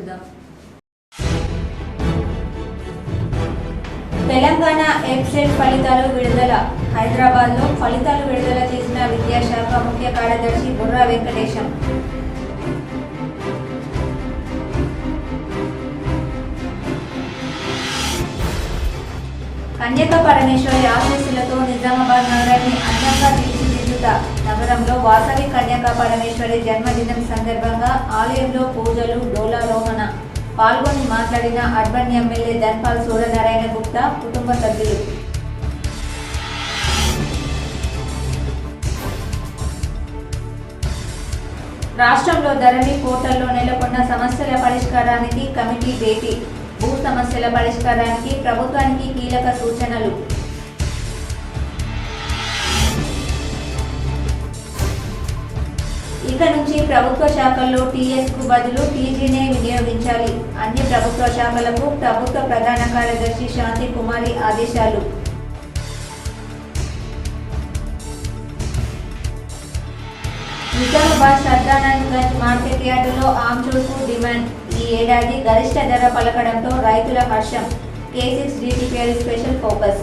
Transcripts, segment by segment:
చూద్దాం. తెలంగాణ ఎబ్సెట్ ఫలితాలు విడుదల. హైదరాబాద్లో ఫలితాలు విడుదల చేసిన విద్యాశాఖ ముఖ్య కార్యదర్శి బుర్రా వెంకటేశం. కన్యకా పరమేశ్వరి ఆశీస్సులతో నిజామాబాద్ నగరాన్ని అందంగా తీర్చిదిద్దుతా. నగరంలో వాసవి కన్యకా పరమేశ్వరి జన్మదినం సందర్భంగా ఆలయంలో పూజలు, డోలారోహణ పాల్గొని మాట్లాడిన అర్బన్ ఎమ్మెల్యే ధన్పాల్ సూర్యనారాయణ గుప్తా కుటుంబ సభ్యులు. రాష్ట్రంలో ధరణి పోర్టల్లో నెలకొన్న సమస్యల పరిష్కారానికి కమిటీ భేటీ. భూ సమస్యల పరిష్కారానికి ప్రభుత్వానికి కీలక సూచనలు. ఇక నుంచి ప్రభుత్వ శాఖల్లో టీఎస్కు బదులు టీజీనే వినియోగించాలి. అన్ని ప్రభుత్వ శాఖలకు ప్రభుత్వ ప్రధాన కార్యదర్శి శాంతి కుమారి ఆదేశాలు. నిజామాబాద్ సర్దానంద్ గంజ్ మార్కెట్ యార్డులో ఆమ్చూర్కు డిమాండ్. ఈ ఏడాది గరిష్ట ధర పలకడంతో రైతుల హర్షం. K6 DTPL special focus.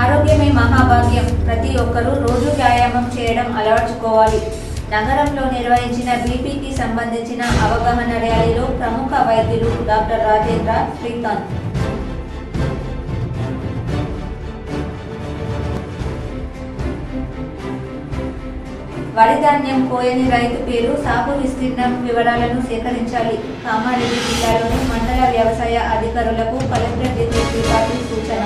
ఆరోగ్యమే మహాభాగ్యం. ప్రతి ఒక్కరూ రోజు వ్యాయామం చేయడం అలవర్చుకోవాలి. నగరంలో నిర్వహించిన బీపీకి సంబంధించిన అవగాహన ర్యాలీలో ప్రముఖ వైద్యులు డాక్టర్ రాజేంద్ర, శ్రీకాంత్. వరి ధాన్యం కోయని రైతు పేరు, సాగు విస్తీర్ణం వివరాలను సేకరించాలి. కామారెడ్డి జిల్లాలోని మండల వ్యవసాయ అధికారులకు కలెక్టర్ జితేష్ త్రిపాఠి సూచన.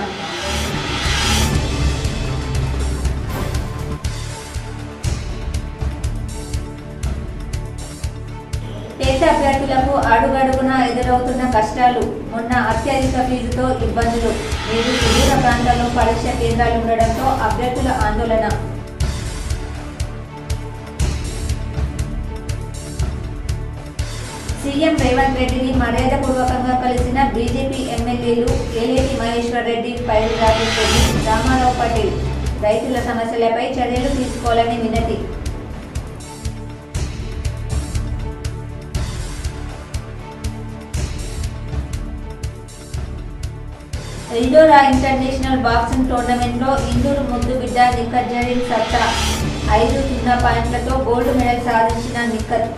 పేద అభ్యర్థులకు అడుగడుగునా ఎదురవుతున్న కష్టాలు. మొన్న అత్యధిక ఫీజుతో ఇబ్బందులు. నేడు సుదూర ప్రాంతాల్లో పరీక్ష కేంద్రాలు ఉండడంతో అభ్యర్థుల ఆందోళన. సీఎం రేవంత్ రెడ్డిని మర్యాదపూర్వకంగా కలిసిన బీజేపీ ఎమ్మెల్యేలు ఏలేటి మహేశ్వర్ రెడ్డి, పైడి రాజేష్ రెడ్డి, రామారావు పటేల్. రైతుల సమస్యలపై చర్యలు తీసుకోవాలని వినతి. ఎల్డోరా ఇంటర్నేషనల్ బాక్సింగ్ టోర్నమెంట్లో ఇందూరు ముద్దు బిడ్డ నిఖత్ జరీన్ సత్తా. 5-0 పాయింట్లతో గోల్డ్ మెడల్ సాధించిన నిఖత్.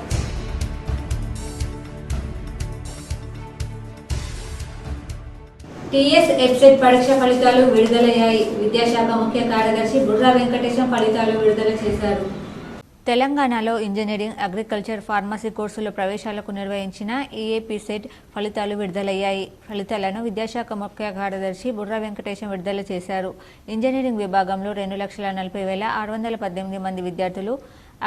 టీఎస్ ఎబ్సెట్ పరీక్ష ఫలితాలు విడుదలయ్యాయి. విద్యాశాఖ ముఖ్య కార్యదర్శి బుర్రా వెంకటేశం ఫలితాలు విడుదల చేశారు. తెలంగాణలో ఇంజనీరింగ్, అగ్రికల్చర్, ఫార్మసీ కోర్సుల ప్రవేశాలకు నిర్వహించిన ఈఏపీ సెట్ ఫలితాలు విడుదలయ్యాయి. ఫలితాలను విద్యాశాఖ ముఖ్య కార్యదర్శి బుర్రా వెంకటేశం విడుదల చేశారు. ఇంజనీరింగ్ విభాగంలో 2,40,618 మంది విద్యార్థులు,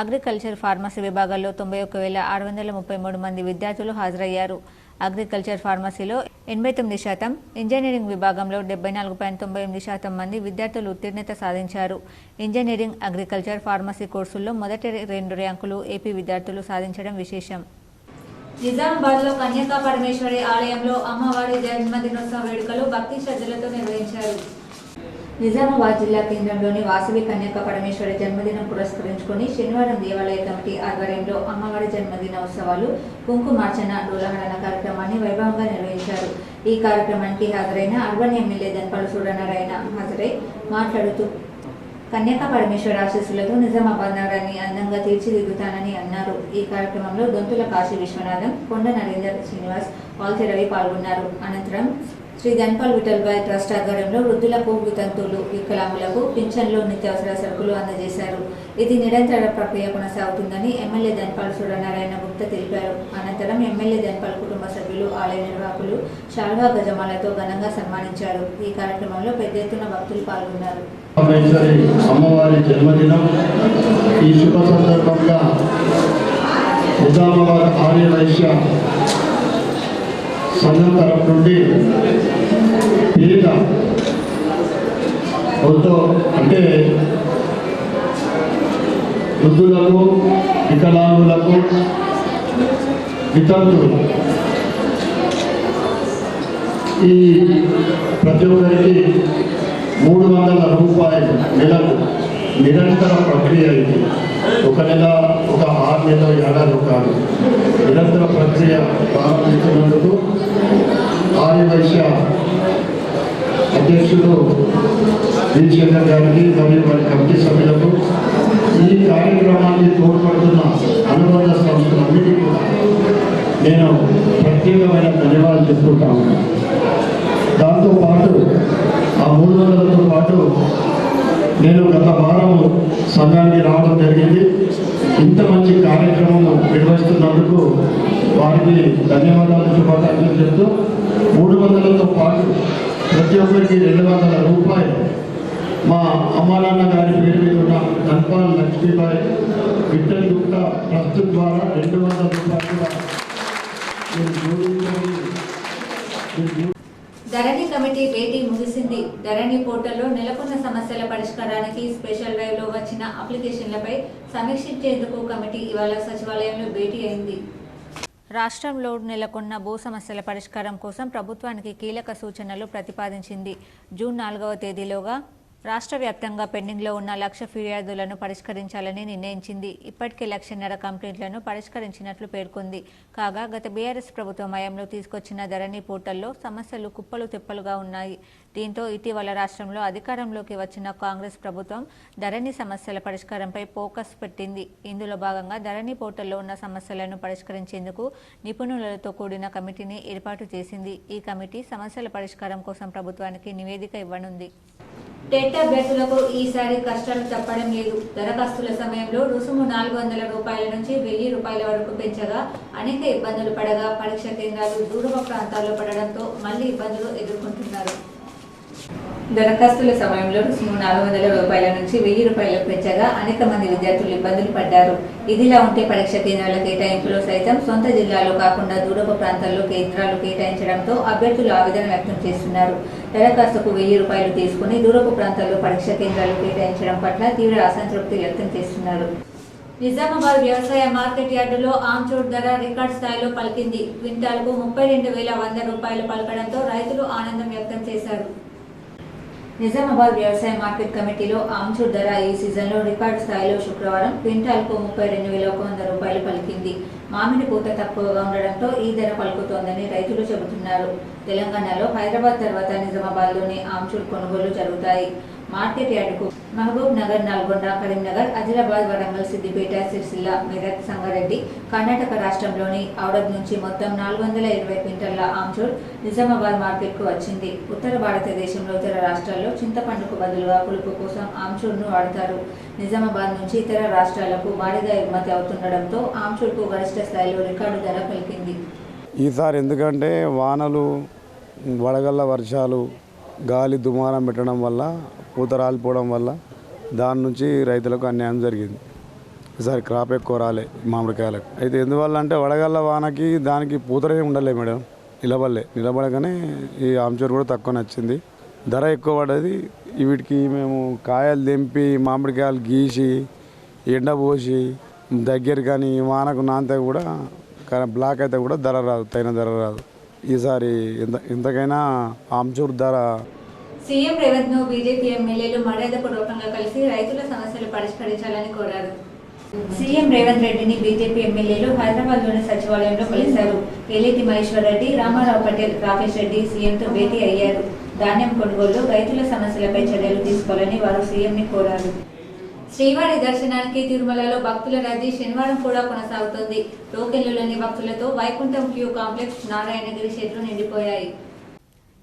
అగ్రికల్చర్, ఫార్మసీ విభాగాల్లో 91,633 మంది విద్యార్థులు హాజరయ్యారు. అగ్రికల్చర్, ఫార్మసీలో 89%, ఇంజనీరింగ్ విభాగంలో 74.98% మంది విద్యార్థులు ఉత్తీర్ణత సాధించారు. ఇంజనీరింగ్, అగ్రికల్చర్, ఫార్మసీ కోర్సుల్లో మొదటి 2 ర్యాంకులు ఏపీ విద్యార్థులు సాధించడం విశేషం. నిజామాబాద్లో కన్యకా పరమేశ్వరి ఆలయంలో అమ్మవారి జన్మదినోత్సవ వేడుకలు భక్తి శ్రద్ధలతో నిర్వహించారు. నిజామాబాద్ జిల్లా కేంద్రంలోని వాసవి కన్యకా పరమేశ్వరి జన్మదినం పురస్కరించుకొని శనివారం దేవాలయ కమిటీ ఆధ్వర్యంలో అమ్మవారి జన్మదిన ఉత్సవాలు, కుంకుమార్చన, డోలాహరణ కార్యక్రమాన్ని వైభవంగా నిర్వహించారు. ఈ కార్యక్రమానికి హాజరైన అర్బన్ ఎమ్మెల్యే ధన్పాల్ సూర్యనారాయణ మాట్లాడుతూ కన్యకా పరమేశ్వరి ఆశీస్సులతో నిజామాబాద్ నగరాన్ని అందంగా తీర్చిదిద్దుతానని అన్నారు. ఈ కార్యక్రమంలో దొంతుల కాశీ విశ్వనాథం, కొండ నరేందర్, శ్రీనివాస్, పాల్తి రవి పాల్గొన్నారు. అనంతరం శ్రీ ధన్పాల్ విఠల్భాయ్ ట్రస్ట్ ఆధ్వర్యంలో వృద్ధులకు, వితంతువులు, వికలాంగులకు పింఛన్లు, నిత్యావసర సరుకులు అందజేశారు. ఇది నిరంతర ప్రక్రియ కొనసాగుతుందని ఎమ్మెల్యే ధన్పాల్ సూర్యనారాయణ గుప్తా తెలిపారు. అనంతరం ఎమ్మెల్యే ధన్పాల్ కుటుంబ సభ్యులు, ఆలయ నిర్వాహకులు శాల్వా గజమాలతో ఘనంగా సన్మానించారు. ఈ కార్యక్రమంలో పెద్ద ఎత్తున భక్తులు పాల్గొన్నారు. అమ్మవారి జన్మదినం ఈ శుభ సందర్భంగా నిజామాబాద్ ఆర్య వైశ్య సంఘం తరఫు నుండి పేద అంటే వృద్ధులకు, వికలాంగులకు, వితంతులు ఈ ప్రతి ఒక్కరికి 300 రూపాయలు నెలకు నిరంతర ప్రక్రియ ఇది. ఒక నెల, ఒక 6 నెలల, ఏడాది కాదు, నిరంతర ప్రక్రియ ప్రారంభించినందుకు ఆర్యవైశ్య అధ్యక్షుడు వీరశంకర్ గారికి మరియు వారి కమిటీ సభ్యులకు, ఈ కార్యక్రమాన్ని తోడ్పడుతున్న అనుబంధ సంస్థలన్నిటికీ కూడా నేను ప్రత్యేకమైన ధన్యవాదాలు చెప్పుకుంటా ఉన్నాను. దాంతోపాటు ఆ 300తో పాటు నేను గత వారం సంఘానికి రావడం జరిగింది. ఇంత మంచి కార్యక్రమం నిర్వహిస్తున్నందుకు వారికి ధన్యవాదాలు, శుభాకాంక్షలు చెప్తూ 300తో పాటు ప్రతి ఒక్కరికి 200 రూపాయలు మా అమ్మానాన్న గారి పేరు మీద ఉన్న ధన్పాల్ లక్ష్మీబాయి విఠల్ గుప్తా ట్రస్ట్ ద్వారా 200 రూపాయలు కూడా ధరణి కమిటీ భేటీ ముగిసింది. ధరణి పోర్టల్లో నెలకొన్న సమస్యల పరిష్కారానికి స్పెషల్ డ్రైవ్ లో వచ్చిన అప్లికేషన్లపై సమీక్షించేందుకు కమిటీ ఇవాళ సచివాలయంలో భేటీ అయింది. రాష్ట్రంలో నెలకొన్న భూ సమస్యల పరిష్కారం కోసం ప్రభుత్వానికి కీలక సూచనలు ప్రతిపాదించింది. జూన్ 4వ తేదీలోగా రాష్ట్ర వ్యాప్తంగా పెండింగ్లో ఉన్న 1,00,000 ఫిర్యాదులను పరిష్కరించాలని నిర్ణయించింది. ఇప్పటికే 1,50,000 కంప్లైంట్లను పరిష్కరించినట్లు పేర్కొంది. కాగా గత బీఆర్ఎస్ ప్రభుత్వం హయాంలో తీసుకొచ్చిన ధరణి పోర్టల్లో సమస్యలు కుప్పలు తెప్పలుగా ఉన్నాయి. దీంతో ఇటీవల రాష్ట్రంలో అధికారంలోకి వచ్చిన కాంగ్రెస్ ప్రభుత్వం ధరణి సమస్యల పరిష్కారంపై ఫోకస్ పెట్టింది. ఇందులో భాగంగా ధరణి పోర్టల్లో ఉన్న సమస్యలను పరిష్కరించేందుకు నిపుణులతో కూడిన కమిటీని ఏర్పాటు చేసింది. ఈ కమిటీ సమస్యల పరిష్కారం కోసం ప్రభుత్వానికి నివేదిక ఇవ్వనుంది. టెట్ అభ్యర్థులకు ఈసారి కష్టాలు తప్పడం లేదు. దరఖాస్తుల సమయంలో రుసుము 400 రూపాయల నుంచి 1000 రూపాయల వరకు పెంచగా అనేక ఇబ్బందులు పడగా పరీక్ష కేంద్రాలు దూరమ ప్రాంతాల్లో పడడంతో మళ్లీ ఇబ్బందులు ఎదుర్కొంటున్నారు. దరఖాస్తుల సమయంలో రుసుము 400 రూపాయల నుంచి 1000 రూపాయలకు పెంచగా అనేక మంది విద్యార్థులు ఇబ్బందులు పడ్డారు. ఇదిలా ఉంటే పరీక్ష కేంద్రాల కేటాయింపులో సైతం సొంత జిల్లాలో కాకుండా దూరపు ప్రాంతాల్లో కేంద్రాలు కేటాయించడంతో అభ్యర్థులు ఆవేదన వ్యక్తం చేస్తున్నారు. దరఖాస్తుకు 1000 రూపాయలు తీసుకుని దూరపు ప్రాంతాల్లో పరీక్ష కేంద్రాలు కేటాయించడం పట్ల తీవ్ర అసంతృప్తి వ్యక్తం చేస్తున్నారు. నిజామాబాద్ వ్యవసాయ మార్కెట్ యార్డులో ఆమ్చూర్ ధర రికార్డ్ స్థాయిలో పలికింది. క్వింటాల్కు 32,100 రూపాయలు పలకడంతో రైతులు ఆనందం వ్యక్తం చేశారు. నిజామాబాద్ వ్యవసాయ మార్కెట్ కమిటీలో ఆమ్చూర్ ధర ఈ సీజన్లో రికార్డు స్థాయిలో శుక్రవారం క్వింటాల్కు 32,100 రూపాయలు పలికింది. మామిడి పూత తక్కువగా ఉండడంతో ఈ ధర పలుకుతోందని రైతులు చెబుతున్నారు. తెలంగాణలో హైదరాబాద్ తర్వాత నిజామాబాద్లోని ఆమ్చూర్ కొనుగోలు జరుగుతాయి. మార్కెట్ యార్డుకు మహబూబ్ నగర్, నల్గొండ, కరీంనగర్, ఆదిలాబాద్, వరంగల్, సిద్దిపేట, సిరిసిల్ల, మెదక్, సంగారెడ్డి, కర్ణాటక రాష్ట్రంలోని ఔడద్ నుంచి మొత్తం 420 క్వింటాల ఆమ్చూర్ నిజామాబాద్ మార్కెట్కు వచ్చింది. ఉత్తర భారతదేశంలో ఇతర రాష్ట్రాల్లో చింతపండుకు బదులుగా పులుపు కోసం ఆమ్చూర్ను వాడతారు. నిజామాబాద్ నుంచి ఇతర రాష్ట్రాలకు భారీగా ఎగుమతి అవుతుండడంతో ఆమ్చూర్కు గరిష్ట స్థాయిలో రికార్డు ధర పలికింది. ఈసారి ఎందుకంటే వానలు, వడగళ్ళ వర్షాలు, గాలి దుమారం పెట్టడం వల్ల, పూత రాలిపోవడం వల్ల దాని నుంచి రైతులకు అన్యాయం జరిగింది. ఈసారి క్రాప్ ఎక్కువ రాలే మామిడికాయలకు. అయితే ఎందువల్ల అంటే వడగళ్ళ వానకి దానికి పూతరే ఉండలే మేడం, నిలబడగానే ఈ ఆమ్చూర్ కూడా తక్కువ నచ్చింది. ధర ఎక్కువ పడ్డది. వీటికి మేము కాయలు తెంపి మామిడికాయలు గీసి ఎండపోసి దగ్గర కానీ వానకు నాంతే కూడా బ్లాక్ అయితే కూడా ధర రాదు, తగిన ధర రాదు. ఈసారి ఎంతకైనా ఆమ్చూర్ ధర. సీఎం రేవంత్ ను బీజేపీ ఎమ్మెల్యేలు మర్యాదపూర్వకంగా కలిసి రైతుల సమస్యలు పరిష్కరించాలని కోరారు. సీఎం రేవంత్ రెడ్డిని బీజేపీ ఎమ్మెల్యేలు హైదరాబాద్లోని సచివాలయంలో కలిశారు. ఎల్లేటి మహేశ్వర్ రెడ్డి, రామారావు పటేల్, రాకేష్ రెడ్డి సీఎంతో భేటీ అయ్యారు. ధాన్యం కొనుగోలు, రైతుల సమస్యలపై చర్యలు తీసుకోవాలని వారు సీఎంని కోరారు. శ్రీవారి దర్శనానికి తిరుమలలో భక్తుల రద్దీ శనివారం కూడా కొనసాగుతోంది. టోకెన్లు లేని భక్తులతో వైకుంఠం క్యూ కాంప్లెక్స్, నారాయణగిరి షెడ్లు నిండిపోయాయి.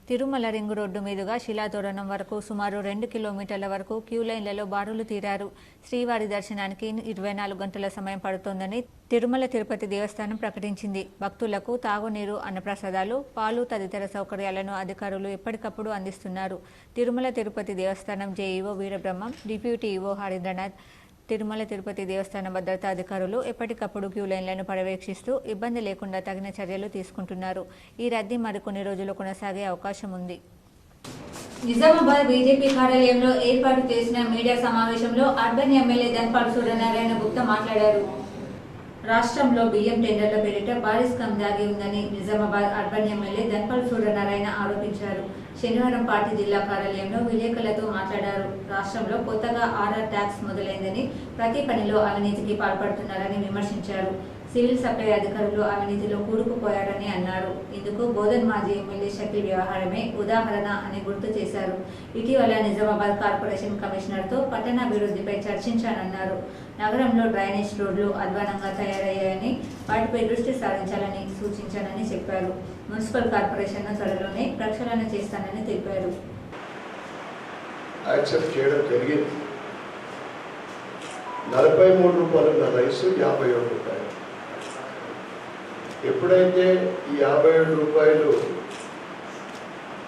తిరుమల రింగు రోడ్డు మీదుగా శిలాతోరణం వరకు సుమారు 2 కిలోమీటర్ల వరకు క్యూ లైన్లలో బారులు తీరారు. శ్రీవారి దర్శనానికి 24 గంటల సమయం పడుతోందని తిరుమల తిరుపతి దేవస్థానం ప్రకటించింది. భక్తులకు తాగునీరు, అన్నప్రసాదాలు, పాలు తదితర సౌకర్యాలను అధికారులు ఎప్పటికప్పుడు అందిస్తున్నారు. తిరుమల తిరుపతి దేవస్థానం JEO Veerabrahmam, deputy EO Harindranath, Tirumala Tirupati దేవస్థాన భద్రతా అధికారులు ఎప్పటికప్పుడు క్యూ లైన్లను పర్యవేక్షిస్తూ ఇబ్బంది లేకుండా తగిన చర్యలు తీసుకుంటున్నారు. ఈ రద్దీ మరికొన్ని రోజులు కొనసాగే అవకాశం ఉంది. నిజామాబాద్ బీజేపీ కార్యాలయంలో ఏర్పాటు చేసిన మీడియా సమావేశంలో అర్బన్ ఎమ్మెల్యే ధన్పాల్ సూర్యనారాయణ గుప్తా మాట్లాడారు. రాష్ట్రంలో బియ్యం టెండర్ల పేరిట భారీ స్కమ్ దాగి ఉందని నిజామాబాద్ అర్బన్ ఎమ్మెల్యే ధన్పాల్ సూర్యనారాయణ ఆరోపించారు. శనివారం పార్టీ జిల్లా కార్యాలయంలో విలేకరులతో మాట్లాడారు. రాష్ట్రంలో కొత్తగా ఆర్ఆర్ ట్యాక్స్ మొదలైందని ప్రతి పనిలో అవినీతికి పాల్పడుతున్నారని విమర్శించారు. సివిల్ సప్లై అధికారులు అవినీతిలో కూరుకుపోయారని అన్నారు. ఇందుకు బోధన్ మాజీ ఎమ్మెల్యే షకీల్ వ్యవహారమే ఉదాహరణ అని గుర్తు చేశారు. ఇటీవల నిజామాబాద్ కార్పొరేషన్ కమిషనర్తో పట్టణాభివృద్ధిపై చర్చించానన్నారు. నగరంలో డ్రైనేజ్ రోడ్లు అధ్వానంగా తయారయ్యాయని వాటిపై దృష్టి సారించాలని సూచించానని చెప్పారు. మున్సిపల్ కార్పొరేషన్ను త్వరలోనే ప్రక్షాళన చేస్తానని తెలిపారు. యాక్సెప్ట్ చేయడం జరిగింది. 43 రూపాయలు ఉన్న రైసు 57 రూపాయలు. ఎప్పుడైతే ఈ 57 రూపాయలు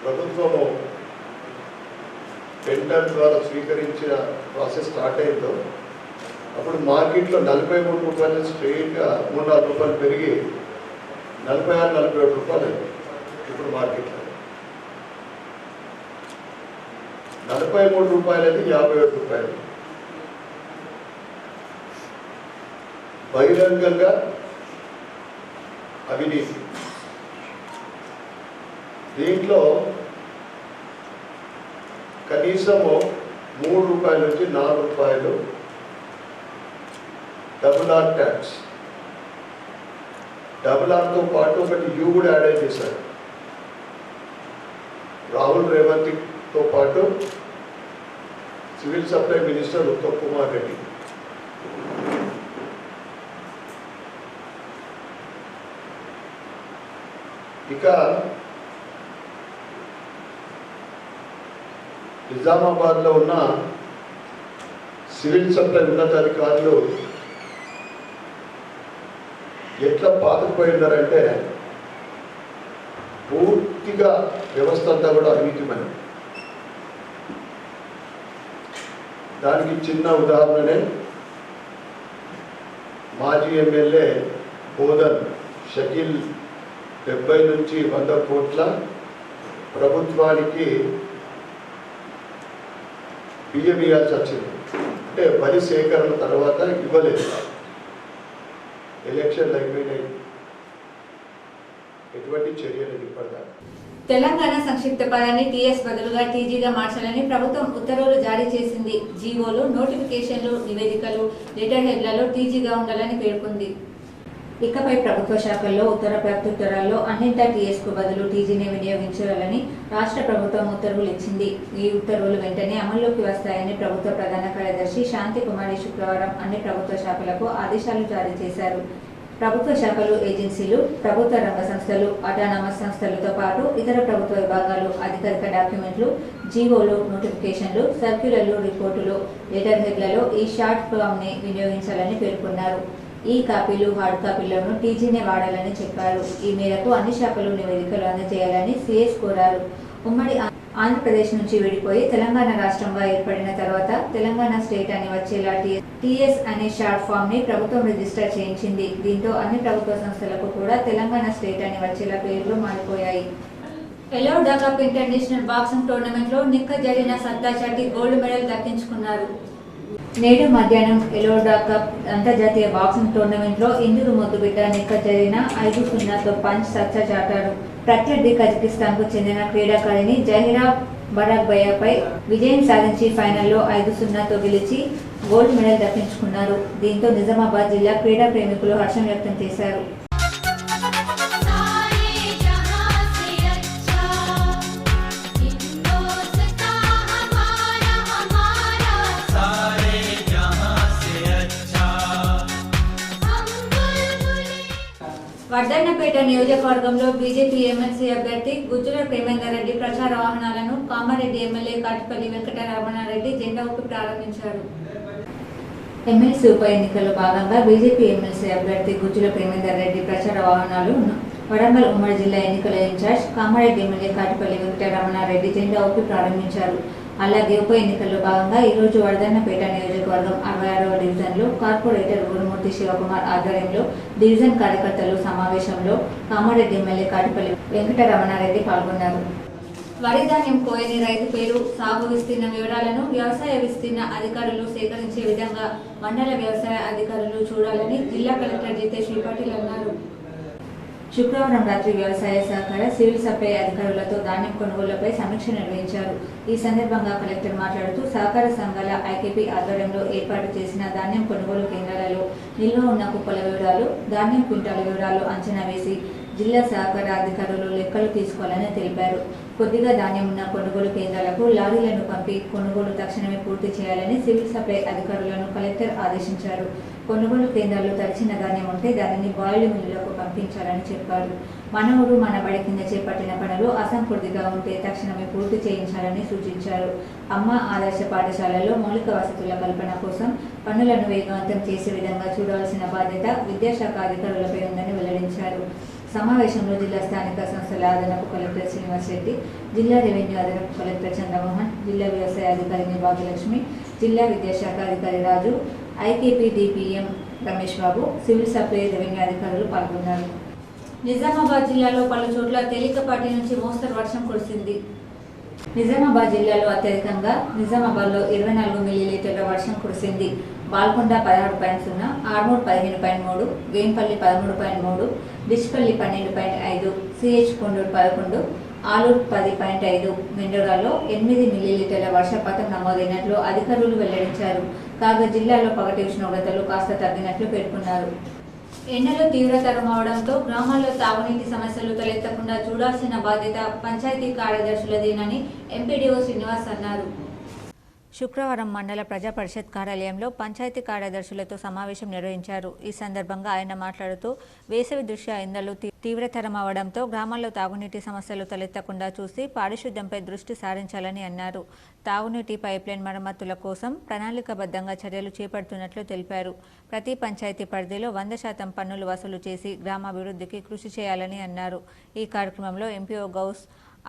ప్రభుత్వము టెండర్ ద్వారా స్వీకరించిన ప్రాసెస్ స్టార్ట్ అయిందో అప్పుడు మార్కెట్లో 43 రూపాయలు స్ట్రెయిట్గా 3-4 రూపాయలు పెరిగి 46-47 రూపాయలు అయింది. ఇప్పుడు మార్కెట్లో 43 రూపాయలు అయితే 57 రూపాయలు. బహిరంగంగా అవినీతి. దీంట్లో కనీసము 3 రూపాయల నుంచి 4 రూపాయలు డబుల్ ఆర్ ట్యాక్స్. డబుల్ ఆర్తో పాటు ఒకటి యూ కూడా యాడ్ చేశారు. రాహుల్ రేవంత్తో పాటు civil supply minister Uttam Kumar Reddy. ఇక నిజామాబాద్లో ఉన్న సివిల్ సప్లై ఉన్నతాధికారులు ఎట్లా పాతుకుపోయినారంటే పూర్తిగా వ్యవస్థ అంతా కూడా అవినీతిమయం. దానికి చిన్న ఉదాహరణనే మాజీ ఎమ్మెల్యే బోధన్ షకీల్ 70 నుంచి 100 కోట్ల ప్రభుత్వానికి బియ్యం ఇవ్వాల్సి వచ్చింది. అంటే వరి సేకరణ తర్వాత ఇవ్వలేదు. ఎలక్షన్లు అయిపోయినాయి, ఎటువంటి చర్యలు ఇప్పటిదాకా. తెలంగాణ సంక్షిప్త పదాన్ని టీఎస్ బదులుగా టీజీగా మార్చాలని ప్రభుత్వం ఉత్తర్వులు జారీ చేసింది. జీవోలు, నోటిఫికేషన్లు, నివేదికలు, లెటర్ హెడ్లలో టీజీగా ఉండాలని పేర్కొంది. ఇకపై ప్రభుత్వ శాఖల్లో ఉత్తర ప్రత్యుత్తరాల్లో అన్నింటా టీఎస్కు బదులు టీజీని వినియోగించాలని రాష్ట్ర ప్రభుత్వం ఉత్తర్వులు ఇచ్చింది. ఈ ఉత్తర్వులు వెంటనే అమల్లోకి వస్తాయని ప్రభుత్వ ప్రధాన కార్యదర్శి శాంతి కుమారి శుక్రవారం అన్ని ప్రభుత్వ శాఖలకు ఆదేశాలు జారీ చేశారు. ప్రభుత్వ శాఖలు, ఏజెన్సీలు, ప్రభుత్వ రంగ సంస్థలు, అటానమస్ సంస్థలతో పాటు ఇతర ప్రభుత్వ విభాగాలు అధికారిక డాక్యుమెంట్లు, జీవోలు, నోటిఫికేషన్లు, సర్క్యులర్లు, రిపోర్టులు, లెటర్ హెడ్లలో ఈ షార్ట్ ఫామ్ని వినియోగించాలని పేర్కొన్నారు. ఈ కాపీలు, హార్డ్ కాపీలను టీజీనే వాడాలని చెప్పారు. ఈ మేరకు అన్ని శాఖలు నివేదికలు అందజేయాలని సీఎస్ కోరారు. ఉమ్మడి ఆంధ్రప్రదేశ్ నుంచి విడిపోయి తెలంగాణ రాష్ట్రంగా ఏర్పడిన తర్వాత తెలంగాణ స్టేట్ అని వచ్చేలా టీఎస్ అనే షార్ట్ ఫామ్ ని ప్రభుత్వం రిజిస్టర్ చేయించింది. దీంతో అన్ని ప్రభుత్వ సంస్థలకు కూడా తెలంగాణ స్టేట్ అని వచ్చేలా పేర్లు మారిపోయాయి. ఎలో డాకప్ ఇంటర్నేషనల్ బాక్సింగ్ టోర్నమెంట్ లో నిక్కర్ జరిగిన సత్తా చాటి గోల్డ్ మెడల్ దక్కించుకున్నారు. నేడు మధ్యాహ్నం ఎలో డాకప్ అంతర్జాతీయ బాక్సింగ్ టోర్నమెంట్ లో ఇందూరు ముద్దుబిడ్డ నిక్కర్ జరిగిన 5-0తో పంచ్ సత్తా చాటారు. ప్రత్యర్థి కజకిస్తాన్ కు చెందిన క్రీడాకారిణి జహీరా బరాక్బయాపై విజయం సాధించి ఫైనల్లో 5-0తో గెలిచి గోల్డ్ మెడల్ దక్కించుకున్నారు. దీంతో నిజామాబాద్ జిల్లా క్రీడా ప్రేమికులు హర్షం వ్యక్తం చేశారు. వర్ధన్నపేట నియోజకవర్గంలో బీజేపీ ఎమ్మెల్సీ అభ్యర్థి గుజ్జుల ప్రేమేందర్ రెడ్డి ప్రచార వాహనాలను కామారెడ్డి ఎమ్మెల్యే కాటిపల్లి వెంకటరమణారెడ్డి జెండా ఊపి ప్రారంభించారు. ఎమ్మెల్సీ ఉప ఎన్నికల్లో భాగంగా బీజేపీ ఎమ్మెల్సీ అభ్యర్థి గుజ్జుల ప్రేమేందర్ రెడ్డి ప్రచార వాహనాలు వరంగల్ ఉమ్మడి జిల్లా ఎన్నికల ఇన్ఛార్జ్ కామారెడ్డి ఎమ్మెల్యే కాటిపల్లి వెంకటరమణారెడ్డి జెండా ఊపి ప్రారంభించారు. అలాగే ఉప ఎన్నికల్లో భాగంగా ఈరోజు వర్ధన్నపేట నియోజకవర్గం 66వ డివిజన్లో కార్పొరేటర్ గురుమూర్తి శివకుమార్ ఆధ్వర్యంలో డివిజన్ కార్యకర్తలు సమావేశంలో కామారెడ్డి ఎమ్మెల్యే కాటిపల్లి వెంకటరమణారెడ్డి పాల్గొన్నారు. వరి ధాన్యం కోయని రైతు పేరు, సాగు విస్తీర్ణ వివరాలను వ్యవసాయ విస్తీర్ణ అధికారులు సేకరించే విధంగా మండల వ్యవసాయ అధికారులు చూడాలని జిల్లా కలెక్టర్ జితేష్ పాటిల్ అన్నారు. శుక్రవారం రాత్రి వ్యవసాయ సహకార సివిల్ సప్లై అధికారులతో ధాన్యం కొనుగోళ్లపై సమీక్ష నిర్వహించారు. ఈ సందర్భంగా కలెక్టర్ మాట్లాడుతూ సహకార సంఘాల ఐకేపీ ఆధ్వర్యంలో ఏర్పాటు చేసిన ధాన్యం కొనుగోలు కేంద్రాలలో నిల్వ ఉన్న కుప్పల వివరాలు, ధాన్యం క్వింటాల వివరాలు అంచనా వేసి జిల్లా సహకార అధికారులు లెక్కలు తీసుకోవాలని తెలిపారు. కొద్దిగా ధాన్యం ఉన్న కొనుగోలు కేంద్రాలకు లారీలను పంపి కొనుగోలు తక్షణమే పూర్తి చేయాలని సివిల్ సప్లై అధికారులను కలెక్టర్ ఆదేశించారు. కొనుగోలు కేంద్రాల్లో తడిచిన ధాన్యం ఉంటే దానిని బాయిల్ మిల్లులకు పంపించాలని చెప్పారు. మన ఊరు మన బడి కింద చేపట్టిన పనులు అసంపూర్తిగా ఉంటే తక్షణమే పూర్తి చేయించాలని సూచించారు. అమ్మ ఆదర్శ పాఠశాలలో మౌలిక వసతుల కల్పన కోసం పనులను వేగవంతం చేసే విధంగా చూడాల్సిన బాధ్యత విద్యాశాఖ అధికారులపై ఉందని వెల్లడించారు. సమావేశంలో జిల్లా స్థానిక సంస్థల అదనపు కలెక్టర్ శ్రీనివాస్ రెడ్డి, జిల్లా రెవెన్యూ అదనపు కలెక్టర్ చంద్రమోహన్, జిల్లా వ్యవసాయ అధికారిని భాగ్యలక్ష్మి, జిల్లా విద్యాశాఖ అధికారి రాజు, IKP DPM Ramesh Babu, civil supply revenue అధికారులు పాల్గొన్నారు. నిజామాబాద్ జిల్లాలో పలు చోట్ల తేలికపాటి నుంచి మోస్తరు వర్షం కురిసింది. నిజామాబాద్ జిల్లాలో అత్యధికంగా నిజామాబాద్లో 24 మిల్లీలీటర్ల వర్షం కురిసింది. బాల్కొండ 16.0, ఆర్మూర్ 15.3, వేంపల్లి 13.3, డిచ్పల్లి 12.5, సిహెచ్ కొండూరు 11, ఆలూరు 10.5, మెండోరాలో 8 మిల్లీలీటర్ల వర్షపాతం నమోదైనట్లు అధికారులు వెల్లడించారు. కాగా జిల్లాలో పగటి ఉష్ణోగ్రతలు కాస్త తగ్గినట్లు పేర్కొన్నారు. ఎండలు తీవ్రతరం అవడంతో గ్రామాల్లో తాగునీటి సమస్యలు తలెత్తకుండా చూడాల్సిన బాధ్యత పంచాయతీ కార్యదర్శులదేనని ఎంపీడీఓ శ్రీనివాస్ అన్నారు. శుక్రవారం మండల ప్రజా పరిషత్ కార్యాలయంలో పంచాయతీ కార్యదర్శులతో సమావేశం నిర్వహించారు. ఈ సందర్భంగా ఆయన మాట్లాడుతూ వేసవి దృష్ట్యా ఎండలు తీవ్రతరం అవడంతో గ్రామాల్లో తాగునీటి సమస్యలు తలెత్తకుండా చూసి పారిశుద్ధ్యంపై దృష్టి సారించాలని అన్నారు. తాగునీటి పైప్లైన్ మరమ్మతుల కోసం ప్రణాళికాబద్ధంగా చర్యలు చేపడుతున్నట్లు తెలిపారు. ప్రతి పంచాయతీ పరిధిలో 100% పన్నులు వసూలు చేసి గ్రామాభివృద్ధికి కృషి చేయాలని అన్నారు. ఈ కార్యక్రమంలో MPO Ghouse,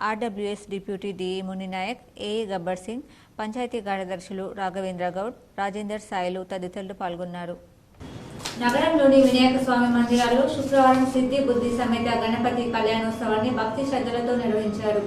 RWS deputy DE Muninayak, AE Gabbar Singh, panchayati కార్యదర్శులు రాఘవేంద్ర గౌడ్, రాజేందర్ సాయిలు తదితరులు పాల్గొన్నారు. నగరంలోని వినాయక స్వామి మందిరాల్లో శుక్రవారం సిద్ధి బుద్ధి సమేత గణపతి కళ్యాణోత్సవాన్ని భక్తి శ్రద్ధలతో నిర్వహించారు.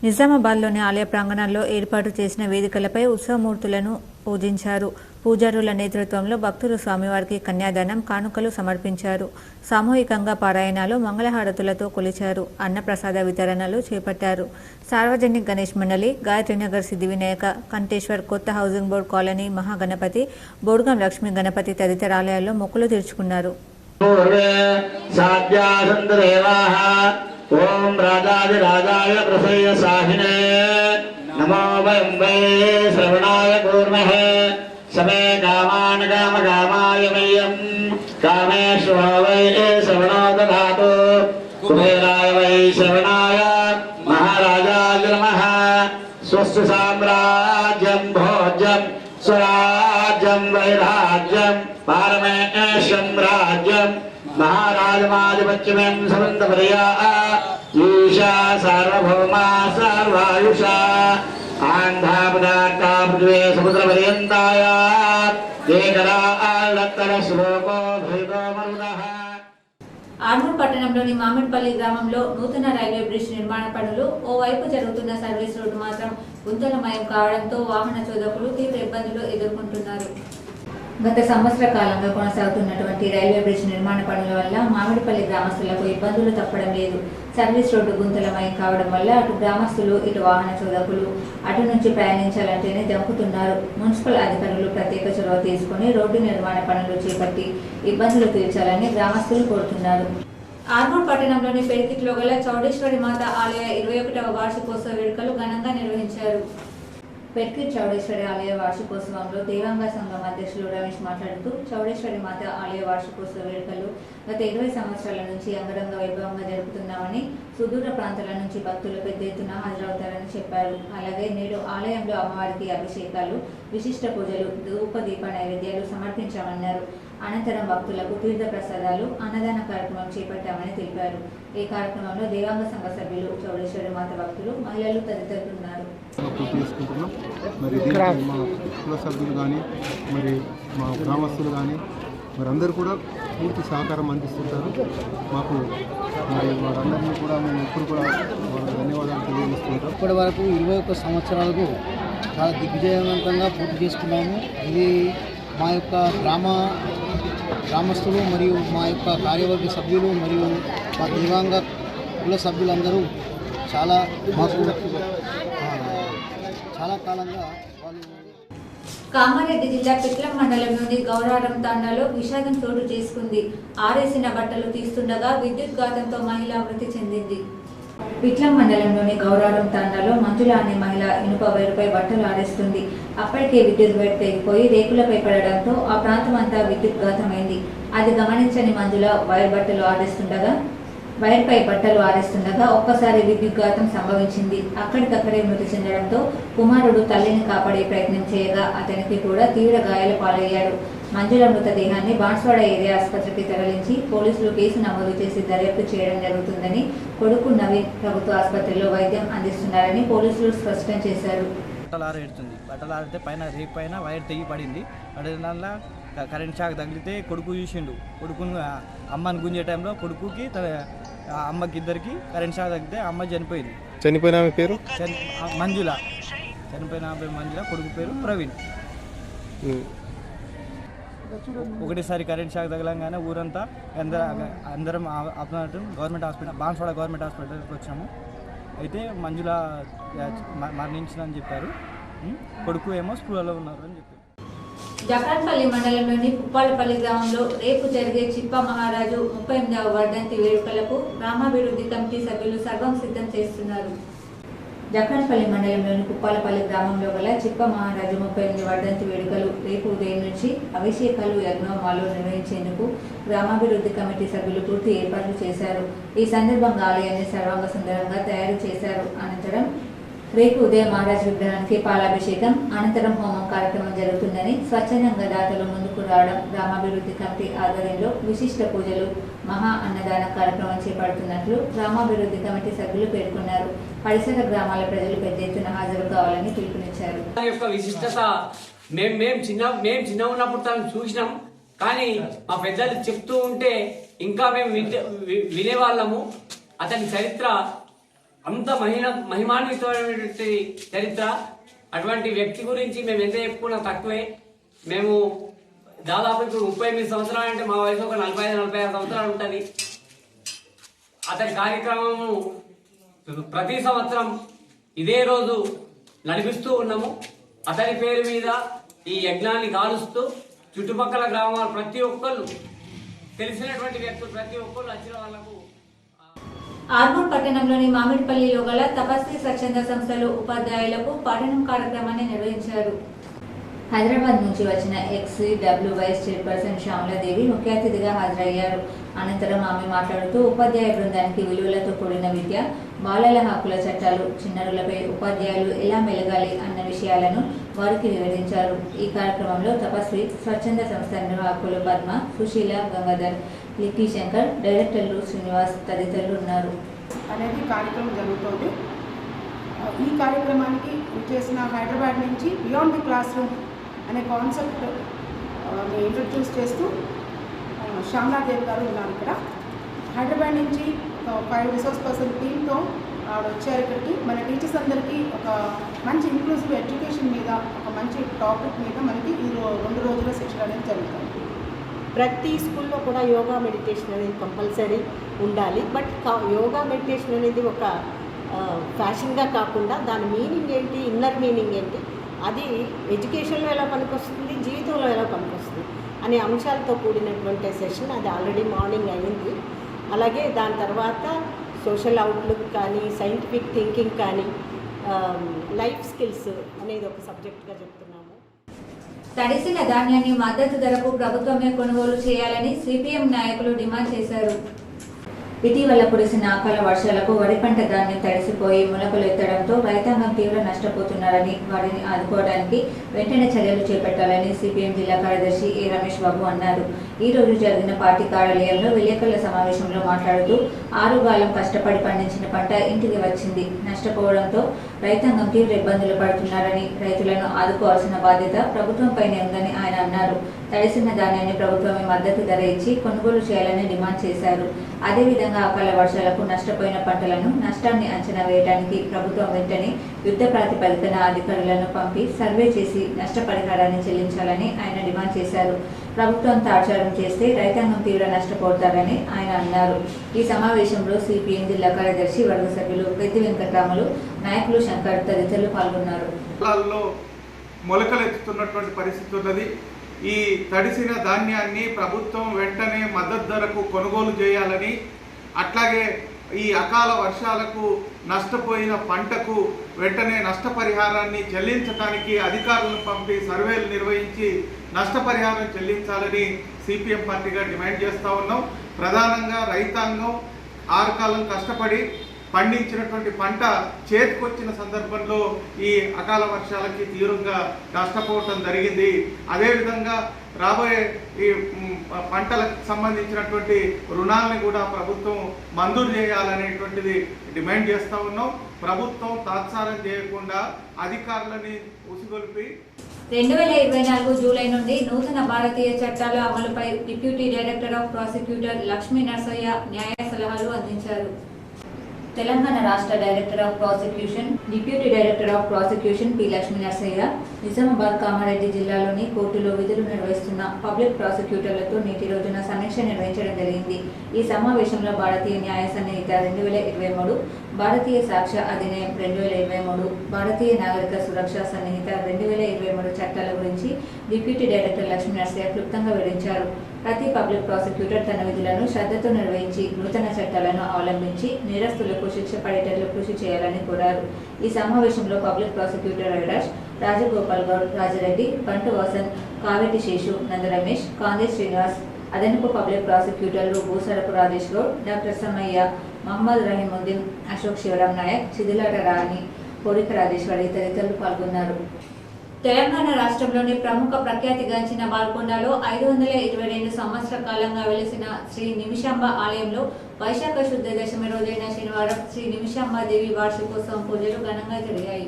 నిజామాబాద్లోని ఆలయ ప్రాంగణాల్లో ఏర్పాటు చేసిన వేదికలపై ఉత్సవమూర్తులను పూజించారు. పూజారుల నేతృత్వంలో భక్తులు స్వామివారికి కన్యాదానం, కానుకలు సమర్పించారు. సామూహికంగా పారాయణాలు, మంగళహారతులతో కొలిచారు. అన్నప్రసాద వితరణలు చేపట్టారు. సార్వజనిక్ గణేష్ మండలి, గాయత్రీనగర్ సిద్ధి వినాయక, కంటేశ్వర్, కొత్త housing board colony, Mahaganapati, Bodugam Lakshmi Ganapati తదితర ఆలయాల్లో మొక్కులు తీర్చుకున్నారు. ఓం రాజాదిరాజాయ ప్రసయ్య సాహినే నమో వయం వై శ్రవణాయ కూర్మహే సమే కామాన్ కామకామాయ మయ్యం కామేశ్వర వై శ్రవణో దధాతు కుబేరాయ వై శ్రవణాయ మహారాజాయ నమః స్వస్తి సామ్రాజ్యం భోజ్యం స్వరాజ్యం వైరాజ్యం పారమేశ్వం రాజ్యం महाराजमाधिपत्यमें समन्तपर्या ईशा सार्वभौमा सर्वायुषा आन्धा पदार्था पृथ्वी समुद्रपर्यन्ताया एकराळत्तर श्लोको भेदो मरुदः. ఆర్మూర్ పట్టణంలోని మామిడిపల్లి గ్రామంలో నూతన రైల్వే బ్రిడ్జ్ నిర్మాణ పనులు ఓవైపు జరుగుతున్న సర్వీస్ రోడ్డు మాత్రం గుంతలమయం కావడంతో వాహన చోదకులు తీవ్ర ఇబ్బందులు ఎదుర్కొంటున్నారు. గత సంవత్సర కాలంగా కొనసాగుతున్నటువంటి రైల్వే బ్రిడ్జ్ నిర్మాణ పనుల వల్ల మామిడిపల్లి గ్రామస్తులకు ఇబ్బందులు తప్పడం లేదు. సర్వీస్ రోడ్డు గుంతలమయం కావడం వల్ల అటు గ్రామస్తులు, ఇటు వాహన చోదకులు అటు నుంచి ప్రయాణించాలంటేనే జంకుతున్నారు. మున్సిపల్ అధికారులు ప్రత్యేక చొరవ తీసుకుని రోడ్డు నిర్మాణ పనులు చేపట్టి ఇబ్బందులు తీర్చాలని గ్రామస్తులు కోరుతున్నారు. ఆర్మూర్ పట్టణంలోని పెరికిట్లో గల చౌడేశ్వరి మాత ఆలయ 21వ వార్షికోత్సవ వేడుకలు ఘనంగా నిర్వహించారు. పెర్కిట్ చౌడేశ్వరి ఆలయ వార్షికోత్సవంలో దేవాంగ సంఘం అధ్యక్షులు రమేష్ మాట్లాడుతూ చౌడేశ్వరి మాత ఆలయ వార్షికోత్సవ వేడుకలు గత 20 సంవత్సరాల నుంచి అంగరంగ వైభవంగా జరుపుతున్నామని, సుదూర ప్రాంతాల నుంచి భక్తులు పెద్ద ఎత్తున హాజరవుతారని చెప్పారు. అలాగే నేడు ఆలయంలో అమ్మవారికి అభిషేకాలు, విశిష్ట పూజలు, ధూపదీప నైవేద్యాలు సమర్పించామన్నారు. అనంతరం భక్తులకు తీర్థ ప్రసాదాలు, అన్నదాన కార్యక్రమం చేపట్టామని తెలిపారు. ఈ కార్యక్రమంలో దేవాంగ సంఘ సభ్యులు, చౌడేశ్వరి మాత భక్తులు, మహిళలు తదితరులు ఉన్నారు. మరి మా కుల సభ్యులు కానీ, మరి మా గ్రామస్తులు కానీ, మరి అందరూ కూడా పూర్తి సహకారం అందిస్తుంటారు మాకు. మరి వారందరినీ కూడా మేము ఎప్పుడు కూడా వాళ్ళకి ధన్యవాదాలు తెలియజేస్తుంటాం. ఇప్పటి వరకు 21 సంవత్సరాలకు చాలా దిగ్విజయవంతంగా పూర్తి చేసుకున్నాము. ఇది మా యొక్క గ్రామస్తులు మరియు మా యొక్క కార్యవర్గ సభ్యులు మరియు మా దివ్యాంగ కుల సభ్యులందరూ చాలా మాకు చాలా కాలంగా వాళ్ళు. కామారెడ్డి జిల్లా పిట్లం మండలంలోని గౌరారం తాండాలో విషాదం చోటు చేసుకుంది. ఆరేసిన బట్టలు తీస్తుండగా విద్యుత్ ఘాతంతో మహిళ మృతి చెందింది. పిట్లం మండలంలోని గౌరారం తాండాలో మంజుల అనే మహిళ ఇనుప వైరుపై బట్టలు ఆరేస్తుంది. అప్పటికే విద్యుత్ వైర్ తెగిపోయి రేకులపై పడడంతో ఆ ప్రాంతం అంతా విద్యుత్ ఘాతమైంది. అది గమనించని మంజుల వైర్పై బట్టలు ఆరేస్తుండగా ఒక్కసారి విద్యుద్ఘాతం సంభవించింది. అక్కడికక్కడే మృతి చెందడంతో కుమారుడు తల్లిని కాపాడే ప్రయత్నం చేయగా అతనికి కూడా తీవ్ర గాయాల పాలయ్యాడు. మంజుల మృతదేహాన్ని బాన్స్వాడ ఏరియా ఆసుపత్రికి తరలించి పోలీసులు కేసు నమోదు చేసి దర్యాప్తు చేయడం జరుగుతుందని, కొడుకు నవీన్ ప్రభుత్వ ఆసుపత్రిలో వైద్యం అందిస్తున్నారని పోలీసులు స్పష్టం చేశారు. బట్టలు ఆడితే రేపు పైన వైర్ తెగి పడింది. పడిన కరెంట్ షాక్ తగిలితే కొడుకు చూసిండు. కొడుకును అమ్మని గుంజే టైంలో కొడుకుకి అమ్మకి ఇద్దరికి కరెంట్ షాక్ తగిలితే అమ్మ చనిపోయింది. చనిపోయిన ఆమె పేరు మంజుల. చనిపోయిన మంజుల, కొడుకు పేరు ప్రవీణ్. ఒకటేసారి కరెంట్ షాక్ తగలంగానే ఊరంతా అందరం గవర్నమెంట్ హాస్పిటల్, బాన్స్వాడ గవర్నమెంట్ హాస్పిటల్కి వచ్చాము. అయితే మంజుల మరణించిందని చెప్పారు. కొడుకు ఏమో స్కూల్లో ఉన్నారు అని చెప్పారు. జక్రాన్పల్లి మండలంలోని పుప్పాలపల్లి గ్రామంలో రేపు జరిగే చిప్ప మహారాజు 38వ వర్ధంతి వేడుకలకు గ్రామాభివృద్ధి కమిటీ సభ్యులు సర్వం సిద్ధం చేస్తున్నారు. జక్రాన్పల్లి మండలంలోని పుప్పాలపల్లి గ్రామంలో గల చిప్ప మహారాజు 38 వర్ధంతి వేడుకలు రేపు ఉదయం నుంచి అభిషేకాలు, యజ్ఞోమాలు నిర్వహించేందుకు గ్రామాభివృద్ధి కమిటీ సభ్యులు పూర్తి ఏర్పాట్లు చేశారు. ఈ సందర్భంగా ఆలయాన్ని సర్వాంగ సుందరంగా తయారు చేశారు. అనంతరం రేపు ఉదయం మహారాజ్ విగ్రహానికి పాలాభిషేకం, అనంతరం హోమం కార్యక్రమం జరుగుతుందని, స్వచ్ఛందంగా దాతలు ముందుకు రావడం, గ్రామాభివృద్ధి కమిటీ ఆధ్వర్యంలో విశిష్ట పూజలు, మహా అన్నదాన కార్యక్రమం చేపడుతున్నట్లు గ్రామాభివృద్ధి కమిటీ సభ్యులు పేర్కొన్నారు. పరిసర గ్రామాల ప్రజలు పెద్ద ఎత్తున హాజరు కావాలని పిలుపునిచ్చారు. విశిష్టత మేము చిన్న ఉన్నప్పుడు తను చూసినాం, కానీ మా పెద్దలు చెప్తూ ఉంటే ఇంకా మేము వినేవాళ్ళము. అతని చరిత్ర అంత మహిమాన్వితమైనటువంటి చరిత్ర. అటువంటి వ్యక్తి గురించి మేము ఎంత చెప్పుకున్నా తక్కువే. మేము దాదాపు ఇప్పుడు 38 సంవత్సరాలు అంటే మా వయసు ఒక 45-46 సంవత్సరాలు ఉంటుంది. అతని కార్యక్రమము ప్రతి సంవత్సరం ఇదే రోజు నడిపిస్తూ ఉన్నాము. అతని పేరు మీద ఈ యజ్ఞాన్ని గాలుస్తూ చుట్టుపక్కల గ్రామాలు ప్రతి ఒక్కళ్ళు, తెలిసినటువంటి వ్యక్తులు ప్రతి ఒక్కళ్ళు వచ్చిన వాళ్ళకు. ఆర్మూర్ పట్టణంలోని మామిడిపల్లిలో గల తపస్వి స్వచ్ఛంద సంస్థలు ఉపాధ్యాయులకు పాఠనం కార్యక్రమాన్ని నిర్వహించారు. హైదరాబాద్ నుంచి వచ్చిన XCW వైస్ చైర్పర్సన్ శ్యామలాదేవి ముఖ్య అతిథిగా హాజరయ్యారు. అనంతరం ఆమె మాట్లాడుతూ ఉపాధ్యాయ బృందానికి విలువలతో కూడిన విద్య, బాలల హక్కుల చట్టాలు, చిన్నారులపై ఉపాధ్యాయులు ఎలా మెలగాలి అన్న విషయాలను వారికి వివరించారు. ఈ కార్యక్రమంలో తపస్వి స్వచ్ఛంద సంస్థ నిర్వాహకులు పద్మ, సుశీల, గంగాధర్, లిక్కీ శంకర్, డైరెక్టర్లు శ్రీనివాస్ తదితరులు ఉన్నారు. అనేది కార్యక్రమం జరుగుతుంది. ఈ కార్యక్రమానికి చేసిన హైదరాబాద్ నుంచి బియాండ్ ది క్లాస్ రూమ్ అనే కాన్సెప్ట్ ఇంట్రడ్యూస్ చేస్తూ శ్యామలాదేవి గారు ఉన్నారు. ఇక్కడ హైదరాబాద్ నుంచి 5 రిసోర్స్ పర్సన్ టీంతో వచ్చారు ఇక్కడికి. మన టీచర్స్ అందరికీ ఒక మంచి ఇంక్లూజివ్ ఎడ్యుకేషన్ మీద ఒక మంచి టాపిక్ మీద మనకి ఈ 2 రోజుల శిక్షణ అనేది జరుగుతుంది. ప్రతి స్కూల్లో కూడా యోగా మెడిటేషన్ అనేది కంపల్సరీ ఉండాలి. బట్ యోగా మెడిటేషన్ అనేది ఒక ఫ్యాషన్గా కాకుండా దాని మీనింగ్ ఏంటి, ఇన్నర్ మీనింగ్ ఏంటి, అది ఎడ్యుకేషన్లో ఎలా పనికొస్తుంది, జీవితంలో ఎలా పనికొస్తుంది అనే అంశాలతో కూడినటువంటి సెషన్. అది ఆల్రెడీ మార్నింగ్ అయింది. అలాగే దాని తర్వాత సోషల్ అవుట్లుక్ కానీ, సైంటిఫిక్ థింకింగ్ కానీ, లైఫ్ స్కిల్స్ అనేది ఒక సబ్జెక్ట్గా చెప్తున్నాము. తడిసిన ధాన్యాన్ని మద్దతు ధరకు ప్రభుత్వమే కొనుగోలు చేయాలని సిపిఎం నాయకులు డిమాండ్ చేశారు. ఇటీవల కురిసిన అకాల వర్షాలకు వరి పంట ధాన్యం తడిసిపోయి మొలకలు ఎత్తడంతో రైతాంగం తీవ్ర నష్టపోతున్నారని, వారిని ఆదుకోవడానికి వెంటనే చర్యలు చేపట్టాలని సిపిఎం జిల్లా కార్యదర్శి ఏ రమేష్ బాబు అన్నారు. ఈ రోజు జరిగిన పార్టీ కార్యాలయంలో విలేకరుల సమావేశంలో మాట్లాడుతూ 6 కాలం కష్టపడి పండించిన పంట ఇంటికి వచ్చింది, నష్టపోవడంతో రైతాంగం తీవ్ర ఇబ్బందులు పడుతున్నారని, రైతులను ఆదుకోవాల్సిన బాధ్యత ప్రభుత్వంపైనే ఉందని ఆయన అన్నారు. తడిసిన ధాన్యాన్ని ప్రభుత్వమే మద్దతు ధర ఇచ్చి కొనుగోలు చేయాలని డిమాండ్ చేశారు. అదేవిధంగా అకాల వర్షాలకు నష్టపోయిన పంటలను నష్టాన్ని అంచనా వేయడానికి ప్రభుత్వం వెంటనే యుద్ధ ప్రాతిపదికన అధికారులను పంపి సర్వే చేసి నష్టపరిహారాన్ని చెల్లించాలని ఆయన డిమాండ్ చేశారు. ప్రభుత్వం తార్చారం చేస్తే రైతాంగం తీవ్ర నష్టపోతారని ఆయన అన్నారు. ఈ సమావేశంలో సిపిఎం జిల్లా కార్యదర్శి వర్గ సభ్యులు పెద్ది వెంకటరాములు, నాయకులు శంకర్ తదితరులు పాల్గొన్నారు. మొలకలెత్తుతున్నటువంటి పరిస్థితి ఉన్నది. ఈ తడిసిన ధాన్యాన్ని ప్రభుత్వం వెంటనే మద్దతు ధరకు కొనుగోలు చేయాలని, అట్లాగే ఈ అకాల వర్షాలకు నష్టపోయిన పంటకు వెంటనే నష్టపరిహారాన్ని చెల్లించడానికి అధికారులను పంపి సర్వేలు నిర్వహించి నష్టపరిహారం చెల్లించాలని సిపిఎం పార్టీగా డిమాండ్ చేస్తూ ఉన్నాం. ప్రధానంగా రైతాంగం 6 కాలం కష్టపడి పండించినటువంటి పంట చేతికొచ్చిన సందర్భంలో ఈ అకాల వర్షాలకి తీవ్రంగా నష్టపోవటం జరిగింది. అదేవిధంగా రాబోయే ఈ పంటలకు సంబంధించినటువంటి రుణాలని కూడా ప్రభుత్వం మంజూరు చేయాలనేటువంటిది డిమాండ్ చేస్తూ ఉన్నాం. ప్రభుత్వం తాత్సారం చేయకుండా అధికారులని ఉసిగొల్పి 2024 జూలై నుండి నూతన భారతీయ చట్టాల అమలుపై deputy director of prosecutor Lakshmi Narasaiah న్యాయ సలహాలు అందించారు. తెలంగాణ రాష్ట్ర director of prosecution deputy director of prosecution P Lakshmi Narasaiah Nizamabad Kamareddy జిల్లాలోని కోర్టులో విధులు నిర్వహిస్తున్న పబ్లిక్ ప్రాసిక్యూటర్లతో నేటి రోజున సమీక్ష నిర్వహించడం జరిగింది. ఈ సమావేశంలో భారతీయ న్యాయ సన్నిహిత 2023, భారతీయ సాక్ష్య అధినియం 2023, భారతీయ నాగరిక సురక్ష సన్నిహిత 2023 చట్టాల గురించి డిప్యూటీ డైరెక్టర్ లక్ష్మీ నరసయ్య క్లుప్తంగా వివరించారు. ప్రతి పబ్లిక్ ప్రాసిక్యూటర్ తన విధులను శ్రద్ధతో నిర్వహించి నూతన చట్టాలను అవలంబించి నేరస్తులకు శిక్ష పడేటట్లు కృషి చేయాలని కోరారు. ఈ సమావేశంలో పబ్లిక్ ప్రాసిక్యూటర్ ఐరాజ్, రాజగోపాల్ గౌడ్, రాజరెడ్డి, బంటు వసంత్, కావేటి శేషు, నంద రమేష్, కాందే శ్రీనివాస్, అదనపు పబ్లిక్ ప్రాసిక్యూటర్లు భూసరపు రాజేష్ గౌడ్, డాక్టర్ సమ్మయ్య, మహమ్మద్ రహీముద్దీన్, అశోక్ శివరాం నాయక్, చిదిలాట రాణి, కోరిక రాజేశ్వరి తదితరులు పాల్గొన్నారు. తెలంగాణ రాష్ట్రంలోని ప్రముఖ ప్రఖ్యాతిగాంచిన బాల్కొండలో 522 సంవత్సరాల కాలంగా వెలిసిన శ్రీ నిమిషాంబ ఆలయంలో వైశాఖ శుద్ధ దశమి రోజైన శనివారం శ్రీ నిమిషాంబ దేవి వార్షికోత్సవం పూజలు ఘనంగా జరిగాయి.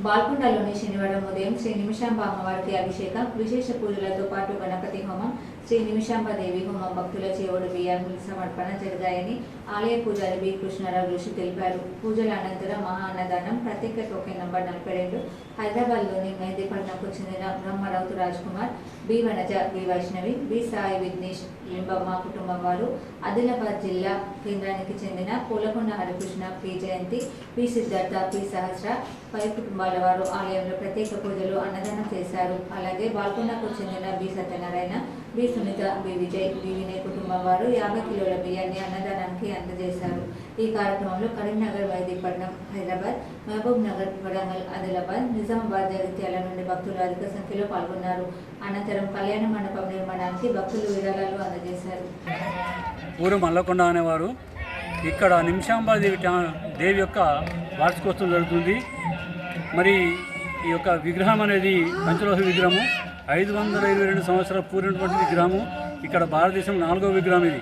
బాల్కొండలోని శనివారం ఉదయం శ్రీ నిమిషాంబ అమ్మవారికి అభిషేకం, విశేష పూజలతో పాటు గణపతి హోమం, శ్రీ నిమిషాంబ దేవి హోమం భక్తుల చేవుడు బియ్యాన్ని సమర్పణ జరిగాయని ఆలయ పూజారి బి కృష్ణారావు ఋషి తెలిపారు. పూజల అనంతరం మహా అన్నదానం, ప్రత్యేక టోకెన్ నంబర్ 42 హైదరాబాద్లోని మెహదీపట్నంకు చెందిన బ్రహ్మరావుతు Raj Kumar, B Vanaja, B Vaishnavi, B Sai Vighnesh Limbamma కుటుంబం వారు, ఆదిలాబాద్ జిల్లా కేంద్రానికి చెందిన Poolakonda Harikrishna, P Jayanthi, P Siddhartha, P Sahasra, పై కుటుంబాల వారు ఆలయంలో ప్రత్యేక పూజలు అన్నదానం చేశారు. అలాగే బాల్కొండకు చెందిన B Satyanarayana, B Sunitha, B Vijay, B Vinay కుటుంబం వారు 50 కిలోల బియ్యాన్ని అన్నదానానికి అందజేశారు. ఈ కార్యక్రమంలో కరీంనగర్, మెహదీపట్నం, హైదరాబాద్, మహబూబ్ నగర్, వరంగల్, ఆదిలాబాద్, నిజామాబాద్, జగిత్యాల నుండి భక్తులు అధిక సంఖ్యలో పాల్గొన్నారు. అనంతరం కళ్యాణ మండపం నిర్మాణానికి భక్తులు విరాళాలు అందజేశారు. ఊరు మల్లకొండ అనేవారు. ఇక్కడ నిమిషాంబాదేవి దేవి యొక్క వార్షికోత్సవం జరుగుతుంది. మరి ఈ యొక్క విగ్రహం అనేది పంచలోహ విగ్రహము, 522 సంవత్సరాలు పూరినటువంటి విగ్రహము. ఇక్కడ భారతదేశం 4వ విగ్రహం. ఇది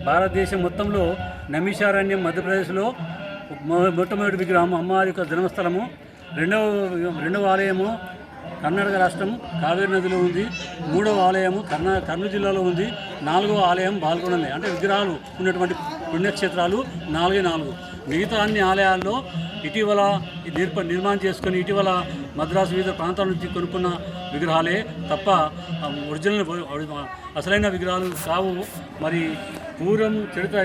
భారతదేశం మొత్తంలో నమిషారణ్యం మధ్యప్రదేశ్లో మొట్టమొదటి విగ్రహం, అమ్మవారి యొక్క జన్మస్థలము. రెండవ ఆలయము కర్ణాటక రాష్ట్రం కావేరి నదిలో ఉంది. 3వ ఆలయము కర్నూలు జిల్లాలో ఉంది. 4వ ఆలయం బాల్కొండ. అంటే విగ్రహాలు ఉన్నటువంటి పుణ్యక్షేత్రాలు 4 మిగతా అన్ని ఆలయాల్లో ఇటీవల నిర్మాణం చేసుకొని ఇటీవల మద్రాసు వివిధ ప్రాంతాల నుంచి కొనుక్కున్న విగ్రహాలే తప్ప ఒరిజినల్ అసలైన విగ్రహాలు కావు. మరి పూర్వం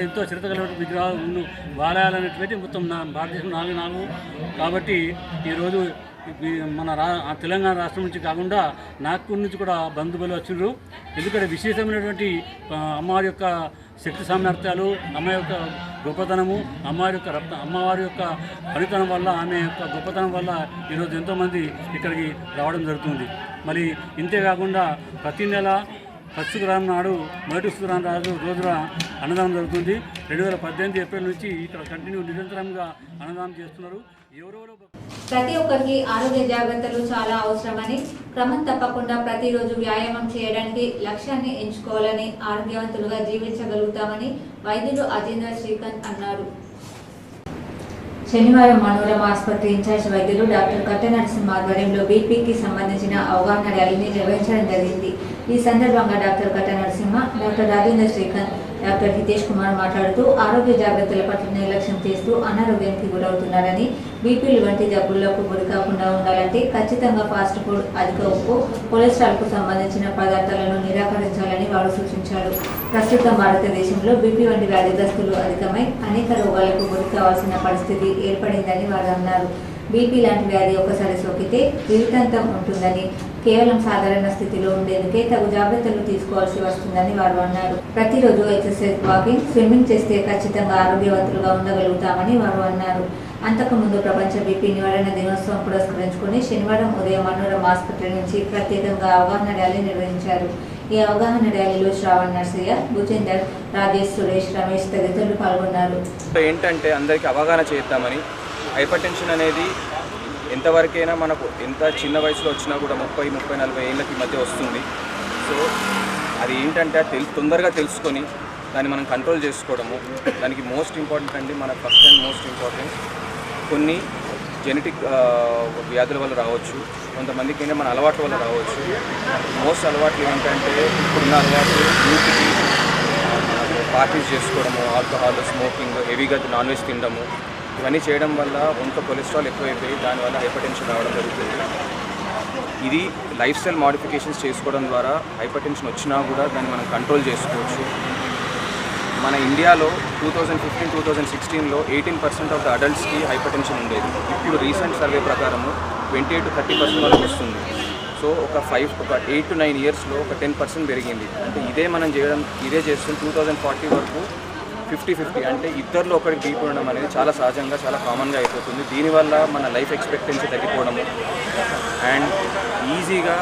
ఎంతో చరిత్ర కలిగిన విగ్రహాలు ఆలయాలనేటువంటి మొత్తం భారతదేశం 4 కాబట్టి ఈరోజు మన తెలంగాణ రాష్ట్రం నుంచి కాకుండా నాగ్పూర్ నుంచి కూడా బంధువులు వచ్చిండ్రు. ఎందుకంటే విశేషమైనటువంటి అమ్మవారి యొక్క శక్తి సామర్థ్యాలు, అమ్మ యొక్క గొప్పతనము, అమ్మవారి యొక్క ఫలితనం వల్ల, ఆమె యొక్క గొప్పతనం వల్ల ఈరోజు ఎంతోమంది ఇక్కడికి రావడం జరుగుతుంది. మరి ఇంతేకాకుండా ప్రతి నెల ఫస్ట్ శుక్రవారం నాడు మొదటి శుక్రవారం రోజున అన్నదానం జరుగుతుంది. 2018 ఏప్రిల్ నుంచి ఇక్కడ కంటిన్యూ నిరంతరంగా అన్నదానం చేస్తున్నారు. ప్రతి ఒక్కరికి ఆరోగ్య జాగ్రత్తలు చాలా అవసరమని, క్రమం తప్పకుండా ప్రతిరోజు వ్యాయామం చేయడానికి లక్ష్యాన్ని ఎంచుకోవాలని, ఆరోగ్యవంతులుగా జీవించగలుగుతామని వైద్యులు అజేందర్ శ్రీకాంత్ అన్నారు. శనివారం మనోరమ ఆసుపత్రి ఇన్ఛార్జ్ వైద్యులు డాక్టర్ కట్ట నరసింహ ఆధ్వర్యంలో బీపీకి సంబంధించిన అవగాహన ర్యాలీని నిర్వహించడం జరిగింది. ఈ సందర్భంగా డాక్టర్ కట్ట నరసింహ, డాక్టర్ రాజేంద్ర శ్రీకాంత్, డాక్టర్ హితేష్ కుమార్ మాట్లాడుతూ ఆరోగ్య జాగ్రత్తల పట్ల నిర్లక్ష్యం చేస్తూ అనారోగ్యానికి గురవుతున్నారని, బీపీలు వంటి జబ్బులకు గురికాకుండా ఉండాలంటే ఖచ్చితంగా ఫాస్ట్ ఫుడ్, అధిక ఉప్పు, కొలెస్ట్రాల్ కు సంబంధించిన పదార్థాలను నిరాకరించాలని వారు సూచించారు. ప్రస్తుతం భారతదేశంలో బీపీ వంటి వ్యాధిగ్రస్తులు అధికమై అనేక రోగాలకు గురి కావాల్సిన పరిస్థితి ఏర్పడిందని వారు అన్నారు. బీపీ లాంటి వ్యాధి ఒకసారి సోకితే జీవితాంతం ఉంటుందని, కేవలం సాధారణ స్థితిలో ఉండేందుకే తగు జాగ్రత్తలు తీసుకోవాల్సి వస్తుందని వారు అన్నారు. ప్రతిరోజు ఎక్సర్సైజ్, వాకింగ్, స్విమ్మింగ్ చేస్తే ఖచ్చితంగా ఆరోగ్యవంతులుగా ఉండగలుగుతామని వారు అన్నారు. అంతకుముందు ప్రపంచ బీపీ నివారణ దినోత్సవం పురస్కరించుకుని శనివారం ఉదయం మనోరమ హాస్పిటల్ నుంచి ప్రత్యేకంగా అవగాహన ర్యాలీ నిర్వహించారు. ఈ అవగాహన ర్యాలీలో శ్రావణ్ నర్సయ్య, భుజేందర్, రాజేష్, సురేష్, రమేష్ తదితరులు పాల్గొన్నారు. ఏంటంటే అందరికీ అవగాహన చేద్దామని, హైపర్ టెన్షన్ అనేది ఎంతవరకైనా మనకు ఎంత చిన్న వయసులో వచ్చినా కూడా 30-40 ఏళ్ళకి మధ్య వస్తుంది. సో అది ఏంటంటే తొందరగా తెలుసుకొని దాన్ని మనం కంట్రోల్ చేసుకోవడము. దానికి మోస్ట్ ఇంపార్టెంట్ అండి, మన ఫస్ట్ అండ్ మోస్ట్ ఇంపార్టెంట్ కొన్ని జెనెటిక్ వ్యాధుల వల్ల రావచ్చు, కొంతమందికి ఏంటంటే మన అలవాట్ల వల్ల రావచ్చు. మోస్ట్ అలవాట్లు ఏంటంటే ఇప్పుడున్న అలవాట్లు యూత్కి పార్టీస్ చేసుకోవడము, ఆల్కహాల్, స్మోకింగ్, హెవీగా నాన్ వెజ్ తినడము, ఇవన్నీ చేయడం వల్ల ఒంట్లో కొలెస్ట్రాల్ ఎక్కువైపోయి దానివల్ల హైపర్ టెన్షన్ రావడం జరుగుతుంది. ఇది లైఫ్ స్టైల్ మోడిఫికేషన్స్ చేసుకోవడం ద్వారా హైపర్ టెన్షన్ వచ్చినా కూడా దాన్ని మనం కంట్రోల్ చేసుకోవచ్చు. మన ఇండియాలో 2015-2016లో 18% ఆఫ్ ద అడల్ట్స్కి హైపర్ టెన్షన్ ఉండేది. ఇప్పుడు రీసెంట్ సర్వే ప్రకారము 28-30% వరకు వస్తుంది. సో ఒక 8 to 9 ఇయర్స్లో ఒక 10% పెరిగింది. అంటే ఇదే చేస్తుంది 2040 వరకు 50-50, అంటే ఇద్దరిలో ఒకరికి బీపీ ఉండడం అనేది చాలా సహజంగా, చాలా కామన్గా అయిపోతుంది. దీనివల్ల మన లైఫ్ ఎక్స్పెక్టెన్సీ తగ్గిపోవడము అండ్ ఈజీగా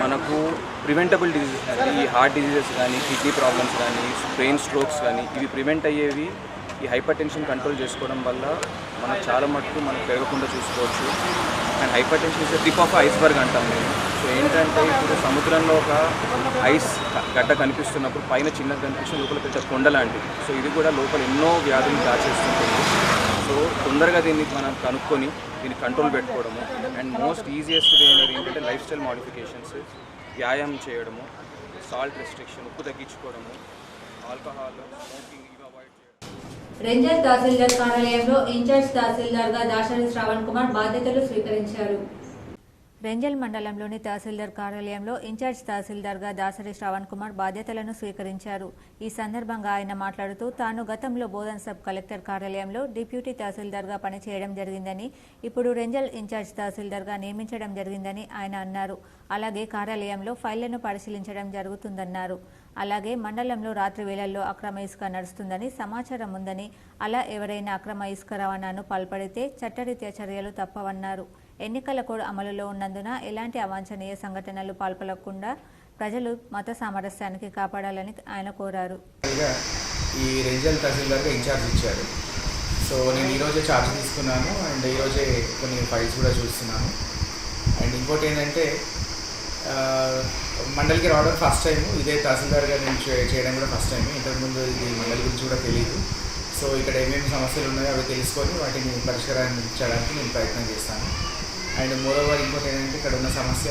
మనకు ప్రివెంటబుల్ డిజీజెస్ కానీ, ఈ హార్ట్ డిజీజెస్ కానీ, కిడ్నీ ప్రాబ్లమ్స్ కానీ, బ్రెయిన్ స్ట్రోక్స్ కానీ ఇవి ప్రివెంట్ అయ్యేవి ఈ హైపర్ టెన్షన్ కంట్రోల్ చేసుకోవడం వల్ల మనకు చాలా మటుకు మనకు పెరగకుండా చూసుకోవచ్చు. And hyper tension is tip of iceberg అంటాం మేము. సో ఏంటంటే ఇప్పుడు సముద్రంలో ఒక ఐస్ గడ్డ కనిపిస్తున్నప్పుడు పైన చిన్నగా కనిపిస్తుంది, లోపల పెద్ద కొండ లాంటిది. సో ఇది కూడా లోపల ఎన్నో వ్యాధులు దాచేస్తుంటుంది. సో తొందరగా దీన్ని మనం కనుక్కొని దీన్ని కంట్రోల్ పెట్టుకోవడము. అండ్ మోస్ట్ ఈజియెస్ట్ వే అనేది ఏంటంటే లైఫ్ స్టైల్ మోడిఫికేషన్స్, వ్యాయామం చేయడము, సాల్ట్ రెస్ట్రిక్షన్, ఉప్పు తగ్గించుకోవడము, ఆల్కహాల్, స్మోకింగ్ ఇవి అవాయిడ్ చేయడం. రెంజల్ తహసీల్దార్ కార్యాలయంలో ఇన్ఛార్జ్ తహసీల్దార్గా దాసరి శ్రావణ్ కుమార్ బాధ్యతలు స్వీకరించారు. రెంజల్ మండలంలోని తహసీల్దార్ కార్యాలయంలో ఇన్ఛార్జ్ తహసీల్దార్గా దాసరి శ్రావణ్ కుమార్ బాధ్యతలను స్వీకరించారు. ఈ సందర్భంగా ఆయన మాట్లాడుతూ తాను గతంలో బోధన్ సబ్ కలెక్టర్ కార్యాలయంలో డిప్యూటీ తహసీల్దార్గా పనిచేయడం జరిగిందని, ఇప్పుడు రెంజల్ ఇన్ఛార్జ్ తహసీల్దార్గా నియమించడం జరిగిందని ఆయన అన్నారు. అలాగే కార్యాలయంలో ఫైళ్లను పరిశీలించడం జరుగుతుందన్నారు. అలాగే మండలంలో రాత్రి వేళల్లో అక్రమ ఇసుక నడుస్తుందని సమాచారం ఉందని, అలా ఎవరైనా అక్రమ ఇసుక రవాణాను పాల్పడితే చట్టరీత్యా చర్యలు తప్పవన్నారు. ఎన్నికల కోడ్ అమలులో ఉన్నందున ఎలాంటి అవాంఛనీయ సంఘటనలు పాల్పడకుండా ప్రజలు మత సామరస్యానికి కాపాడాలని ఆయన కోరారు. ఈ రెంజల్ తహసీల్దార్గా ఇన్ఛార్జ్ ఇచ్చారు. సో నేను ఈరోజే ఛార్జ్ తీసుకున్నాను అండ్ ఈరోజే కొన్ని ఫైల్స్ కూడా చూస్తున్నాను. అండ్ ఇంకోటి ఏంటంటే మండలికి రావడం ఫస్ట్ టైం, ఇదే తహసీల్దార్గా నేను చేయడం కూడా ఫస్ట్ టైం. ఇంతకుముందు ఇది మండలి గురించి కూడా తెలియదు. సో ఇక్కడ ఏమేమి సమస్యలు ఉన్నాయో అవి తెలుసుకొని వాటిని పరిష్కరించడానికి నేను ప్రయత్నం చేస్తాను. అండ్ మోరోవర్ ఇంకోటి ఏంటంటే ఇక్కడ ఉన్న సమస్య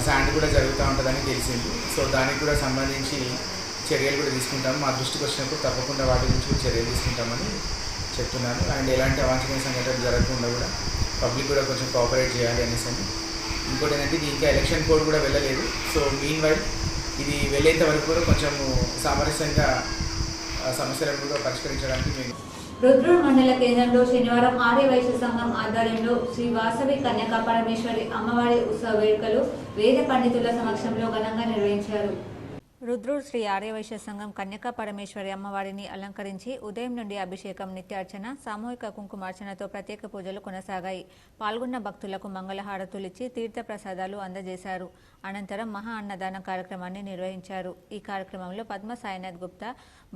శాండ్ కూడా జరుగుతూ ఉంటుందని తెలిసింది. సో దానికి కూడా సంబంధించి చర్యలు కూడా తీసుకుంటాము. మా దృష్టికి వచ్చినప్పుడు తప్పకుండా వాటి గురించి కూడా చర్యలు తీసుకుంటామని చెప్తున్నాను. అండ్ ఎలాంటి అవాంఛనీయ సంఘటనలు జరగకుండా కూడా పబ్లిక్ కూడా కొంచెం కోఆపరేట్ చేయాలి అనేసి. ఇంకోటి ఏంటంటే ఇది ఇంకా ఎలక్షన్ కోడ్ కూడా వెళ్ళలేదు. సో మీన్ వైల్ ఇది వెళ్ళేంత వరకు కూడా కొంచెం సామరస్యంగా సమస్యలను కూడా పరిష్కరించడానికి మేము రుద్రూర్ మండల కేంద్రంలో శనివారం ఆర్యవైశ్య సంఘం ఆధ్వర్యంలో శ్రీ వాసవి కన్యకా పరమేశ్వరి అమ్మవారి ఉత్సవ వేడుకలు వేద పండితుల సమక్షంలో ఘనంగా నిర్వహించారు. రుద్రూర్ శ్రీ ఆర్యవైశ్య సంఘం కన్యకా పరమేశ్వరి అమ్మవారిని అలంకరించి ఉదయం నుండి అభిషేకం, నిత్యార్చన, సామూహిక కుంకుమార్చనతో ప్రత్యేక పూజలు కొనసాగాయి. పాల్గొన్న భక్తులకు మంగళహారతులిచ్చి తీర్థ ప్రసాదాలు అందజేశారు. అనంతరం మహా అన్నదాన కార్యక్రమాన్ని నిర్వహించారు. ఈ కార్యక్రమంలో పద్మ సాయినాథ్ గుప్తా,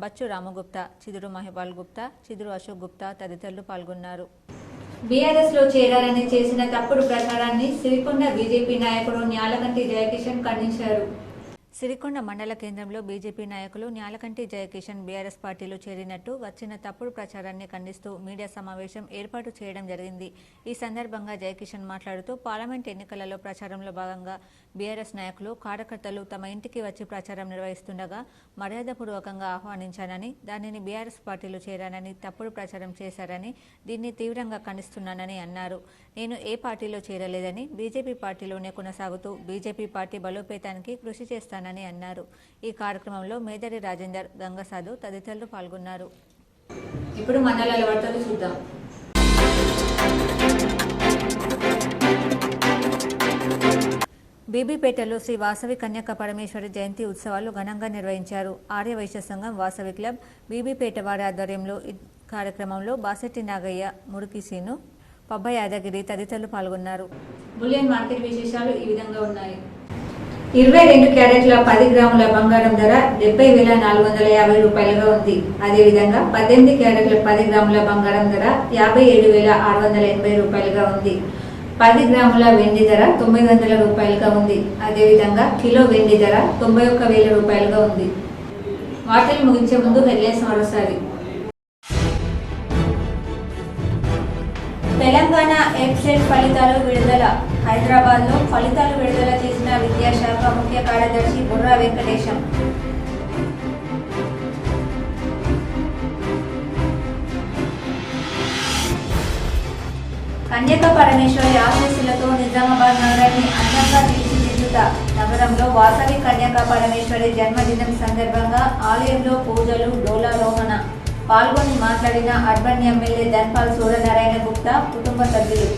బచ్చు రామగుప్తా, చిదురు మహిపాల్ గుప్తా, చిదురు అశోక్ గుప్తా తదితరులు పాల్గొన్నారు. బీఆర్ఎస్ లో చేరారని చేసిన తప్పుడు ప్రచారాన్ని సిరికొండ బీజేపీ నాయకుడు న్యాలకంటి జయకిషన్ ఖండించారు. సిరికొండ మండల కేంద్రంలో బీజేపీ నాయకులు న్యాలకంటి జయకిషన్ బీఆర్ఎస్ పార్టీలో చేరినట్టు వచ్చిన తప్పుడు ప్రచారాన్ని ఖండిస్తూ మీడియా సమావేశం ఏర్పాటు చేయడం జరిగింది. ఈ సందర్భంగా జయకిషన్ మాట్లాడుతూ పార్లమెంట్ ఎన్నికలలో ప్రచారంలో భాగంగా బీఆర్ఎస్ నాయకులు కార్యకర్తలు తమ ఇంటికి వచ్చి ప్రచారం నిర్వహిస్తుండగా మర్యాదపూర్వకంగా ఆహ్వానించానని, దానిని బీఆర్ఎస్ పార్టీలో చేరానని తప్పుడు ప్రచారం చేశారని, దీన్ని తీవ్రంగా ఖండిస్తున్నానని అన్నారు. నేను ఏ పార్టీలో చేరలేదని, బీజేపీ పార్టీలోనే కొనసాగుతూ బీజేపీ పార్టీ బలోపేతానికి కృషి చేస్తానని అన్నారు. ఈ కార్యక్రమంలో మేదరి రాజేందర్, గంగసాధు తదితరులు పాల్గొన్నారు. ఇప్పుడు మండలాల వార్తలు చూద్దాం. బీబీపేటలో శ్రీ వాసవి కన్యక పరమేశ్వరి జయంతి ఉత్సవాలు ఘనంగా నిర్వహించారు. ఆర్యవైశ్య సంఘం వాసవి క్లబ్ బీబీపేట వారి ఆధ్వర్యంలో ఈ కార్యక్రమంలో బాసెట్టి నాగయ్య, మురికిసీను, పబ్బ యాదగిరి తదితరులు పాల్గొన్నారు. బులియన్ మార్కెట్ విశేషాలు ఈ విధంగా ఉన్నాయి. 22 క్యారెట్ల 10 గ్రాముల బంగారం ధర 70,450 రూపాయలుగా ఉంది. అదేవిధంగా 18 క్యారెట్ల 10 గ్రాముల బంగారం ధర 57,680 రూపాయలుగా ఉంది. 10 గ్రాముల వెండి ధర 900 రూపాయలుగా ఉంది. అదేవిధంగా కిలో వెండి ధర 91,000 రూపాయలుగా ఉంది. వార్తలు ముగించే ముందు హెడ్లైన్స్ మరోసారి. తెలంగాణ ఎగ్జిట్ ఫలితాలు విడుదల. హైదరాబాద్లో ఫలితాలు విడుదల చేసిన విద్యాశాఖ ముఖ్య కార్యదర్శి బుర్రా వెంకటేశం. కన్యక పరమేశ్వరి ఆశీస్సులతో నిజామాబాద్ నగరాన్ని అందంగా తీర్చిదిద్దుతా. నగరంలో వాసవి కన్యక పరమేశ్వరి జన్మదినం సందర్భంగా ఆలయంలో పూజలు, డోలారోహణ. పాల్గొని మాట్లాడిన అర్బన్ ఎమ్మెల్యే ధన్పాల్ సూర్యనారాయణ గుప్తా కుటుంబ సభ్యులు.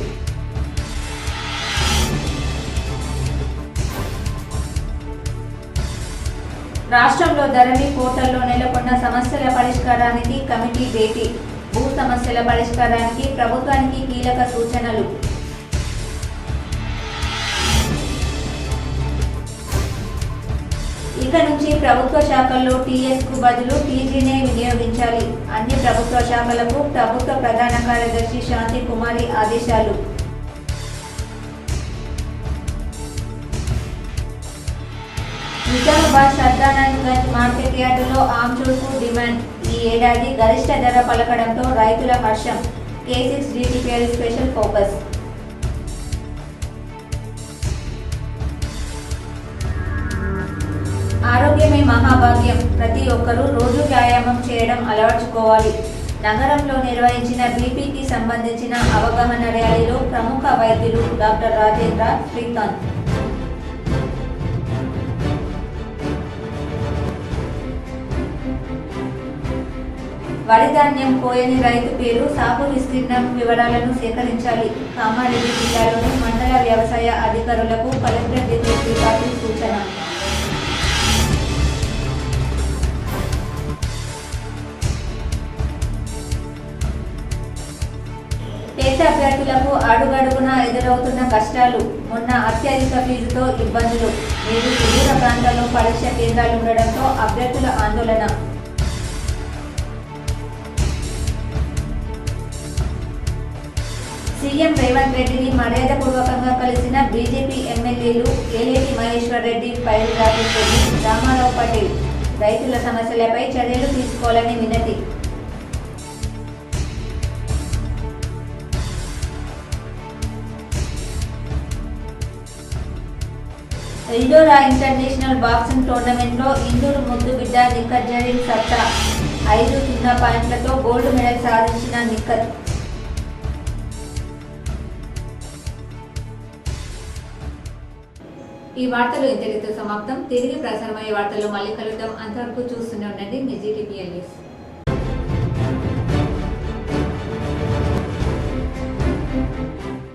రాష్ట్రంలో ధరణి పోర్టల్లో నెలకొన్న సమస్యల పరిష్కారానికి కమిటీ భేటీ. భూ సమస్యల పరిష్కారానికి ప్రభుత్వానికి కీలక సూచనలు. ఇక నుంచి ప్రభుత్వ శాఖల్లో టీఎస్కు బదులు టీజీనే వినియోగించాలి. అన్ని ప్రభుత్వ శాఖలకు ప్రభుత్వ ప్రధాన కార్యదర్శి శాంతి కుమారి ఆదేశాలు. నిజామాబాద్ సర్దానందగంజ్ మార్కెట్ యార్డులో ఆమ్చూర్కు డిమాండ్. ఈ ఏడాది గరిష్ట ధర పలకడంతో రైతుల హర్షం. K6 DTPL special focus. ఆరోగ్యమే మహాభాగ్యం. ప్రతి ఒక్కరూ రోజు వ్యాయామం చేయడం అలవర్చుకోవాలి. నగరంలో నిర్వహించిన బీపీకి సంబంధించిన అవగాహన ర్యాలీలో ప్రముఖ వైద్యులు డాక్టర్ రాజేంద్ర, శ్రీకాంత్. వరి ధాన్యం కోయని రైతు పేరు, సాగు విస్తీర్ణం వివరాలను సేకరించాలి. కామారెడ్డి జిల్లాలోని మండల వ్యవసాయ అధికారులకు కలెక్టర్ దినేష్ త్రిపాఠి సూచన. పేద అభ్యర్థులకు అడుగడుగునా ఎదురవుతున్న కష్టాలు. మొన్న అత్యధిక ఫీజుతో ఇబ్బందులు. నేడు సుదూర ప్రాంతాల్లో పరీక్ష కేంద్రాలు ఉండడంతో అభ్యర్థుల ఆందోళన. సీఎం రేవంత్ రెడ్డిని మర్యాదపూర్వకంగా కలిసిన బీజేపీ ఎమ్మెల్యేలు ఏలేటి మహేశ్వర్ రెడ్డి, పైరు రాజేష్ రెడ్డి, రామారావు పటేల్. రైతుల సమస్యలపై చర్యలు తీసుకోవాలని వినతి. ఎల్డోరా ఇంటర్నేషనల్ బాక్సింగ్ టోర్నమెంట్లో ఇందూరు ముద్దుబిడ్డ నిఖత్ జరీన్ సత్తా. 5-0 పాయింట్లతో గోల్డ్ మెడల్ సాధించిన నిఖత్. ఈ వార్తలు ఇంతటితో సమాప్తం. తిరిగి ప్రసారమయ్యే వార్తల్లో మళ్ళీ కలుద్దాం. అంతవరకు చూస్తూనే ఉండండి మీ GTPL న్యూస్.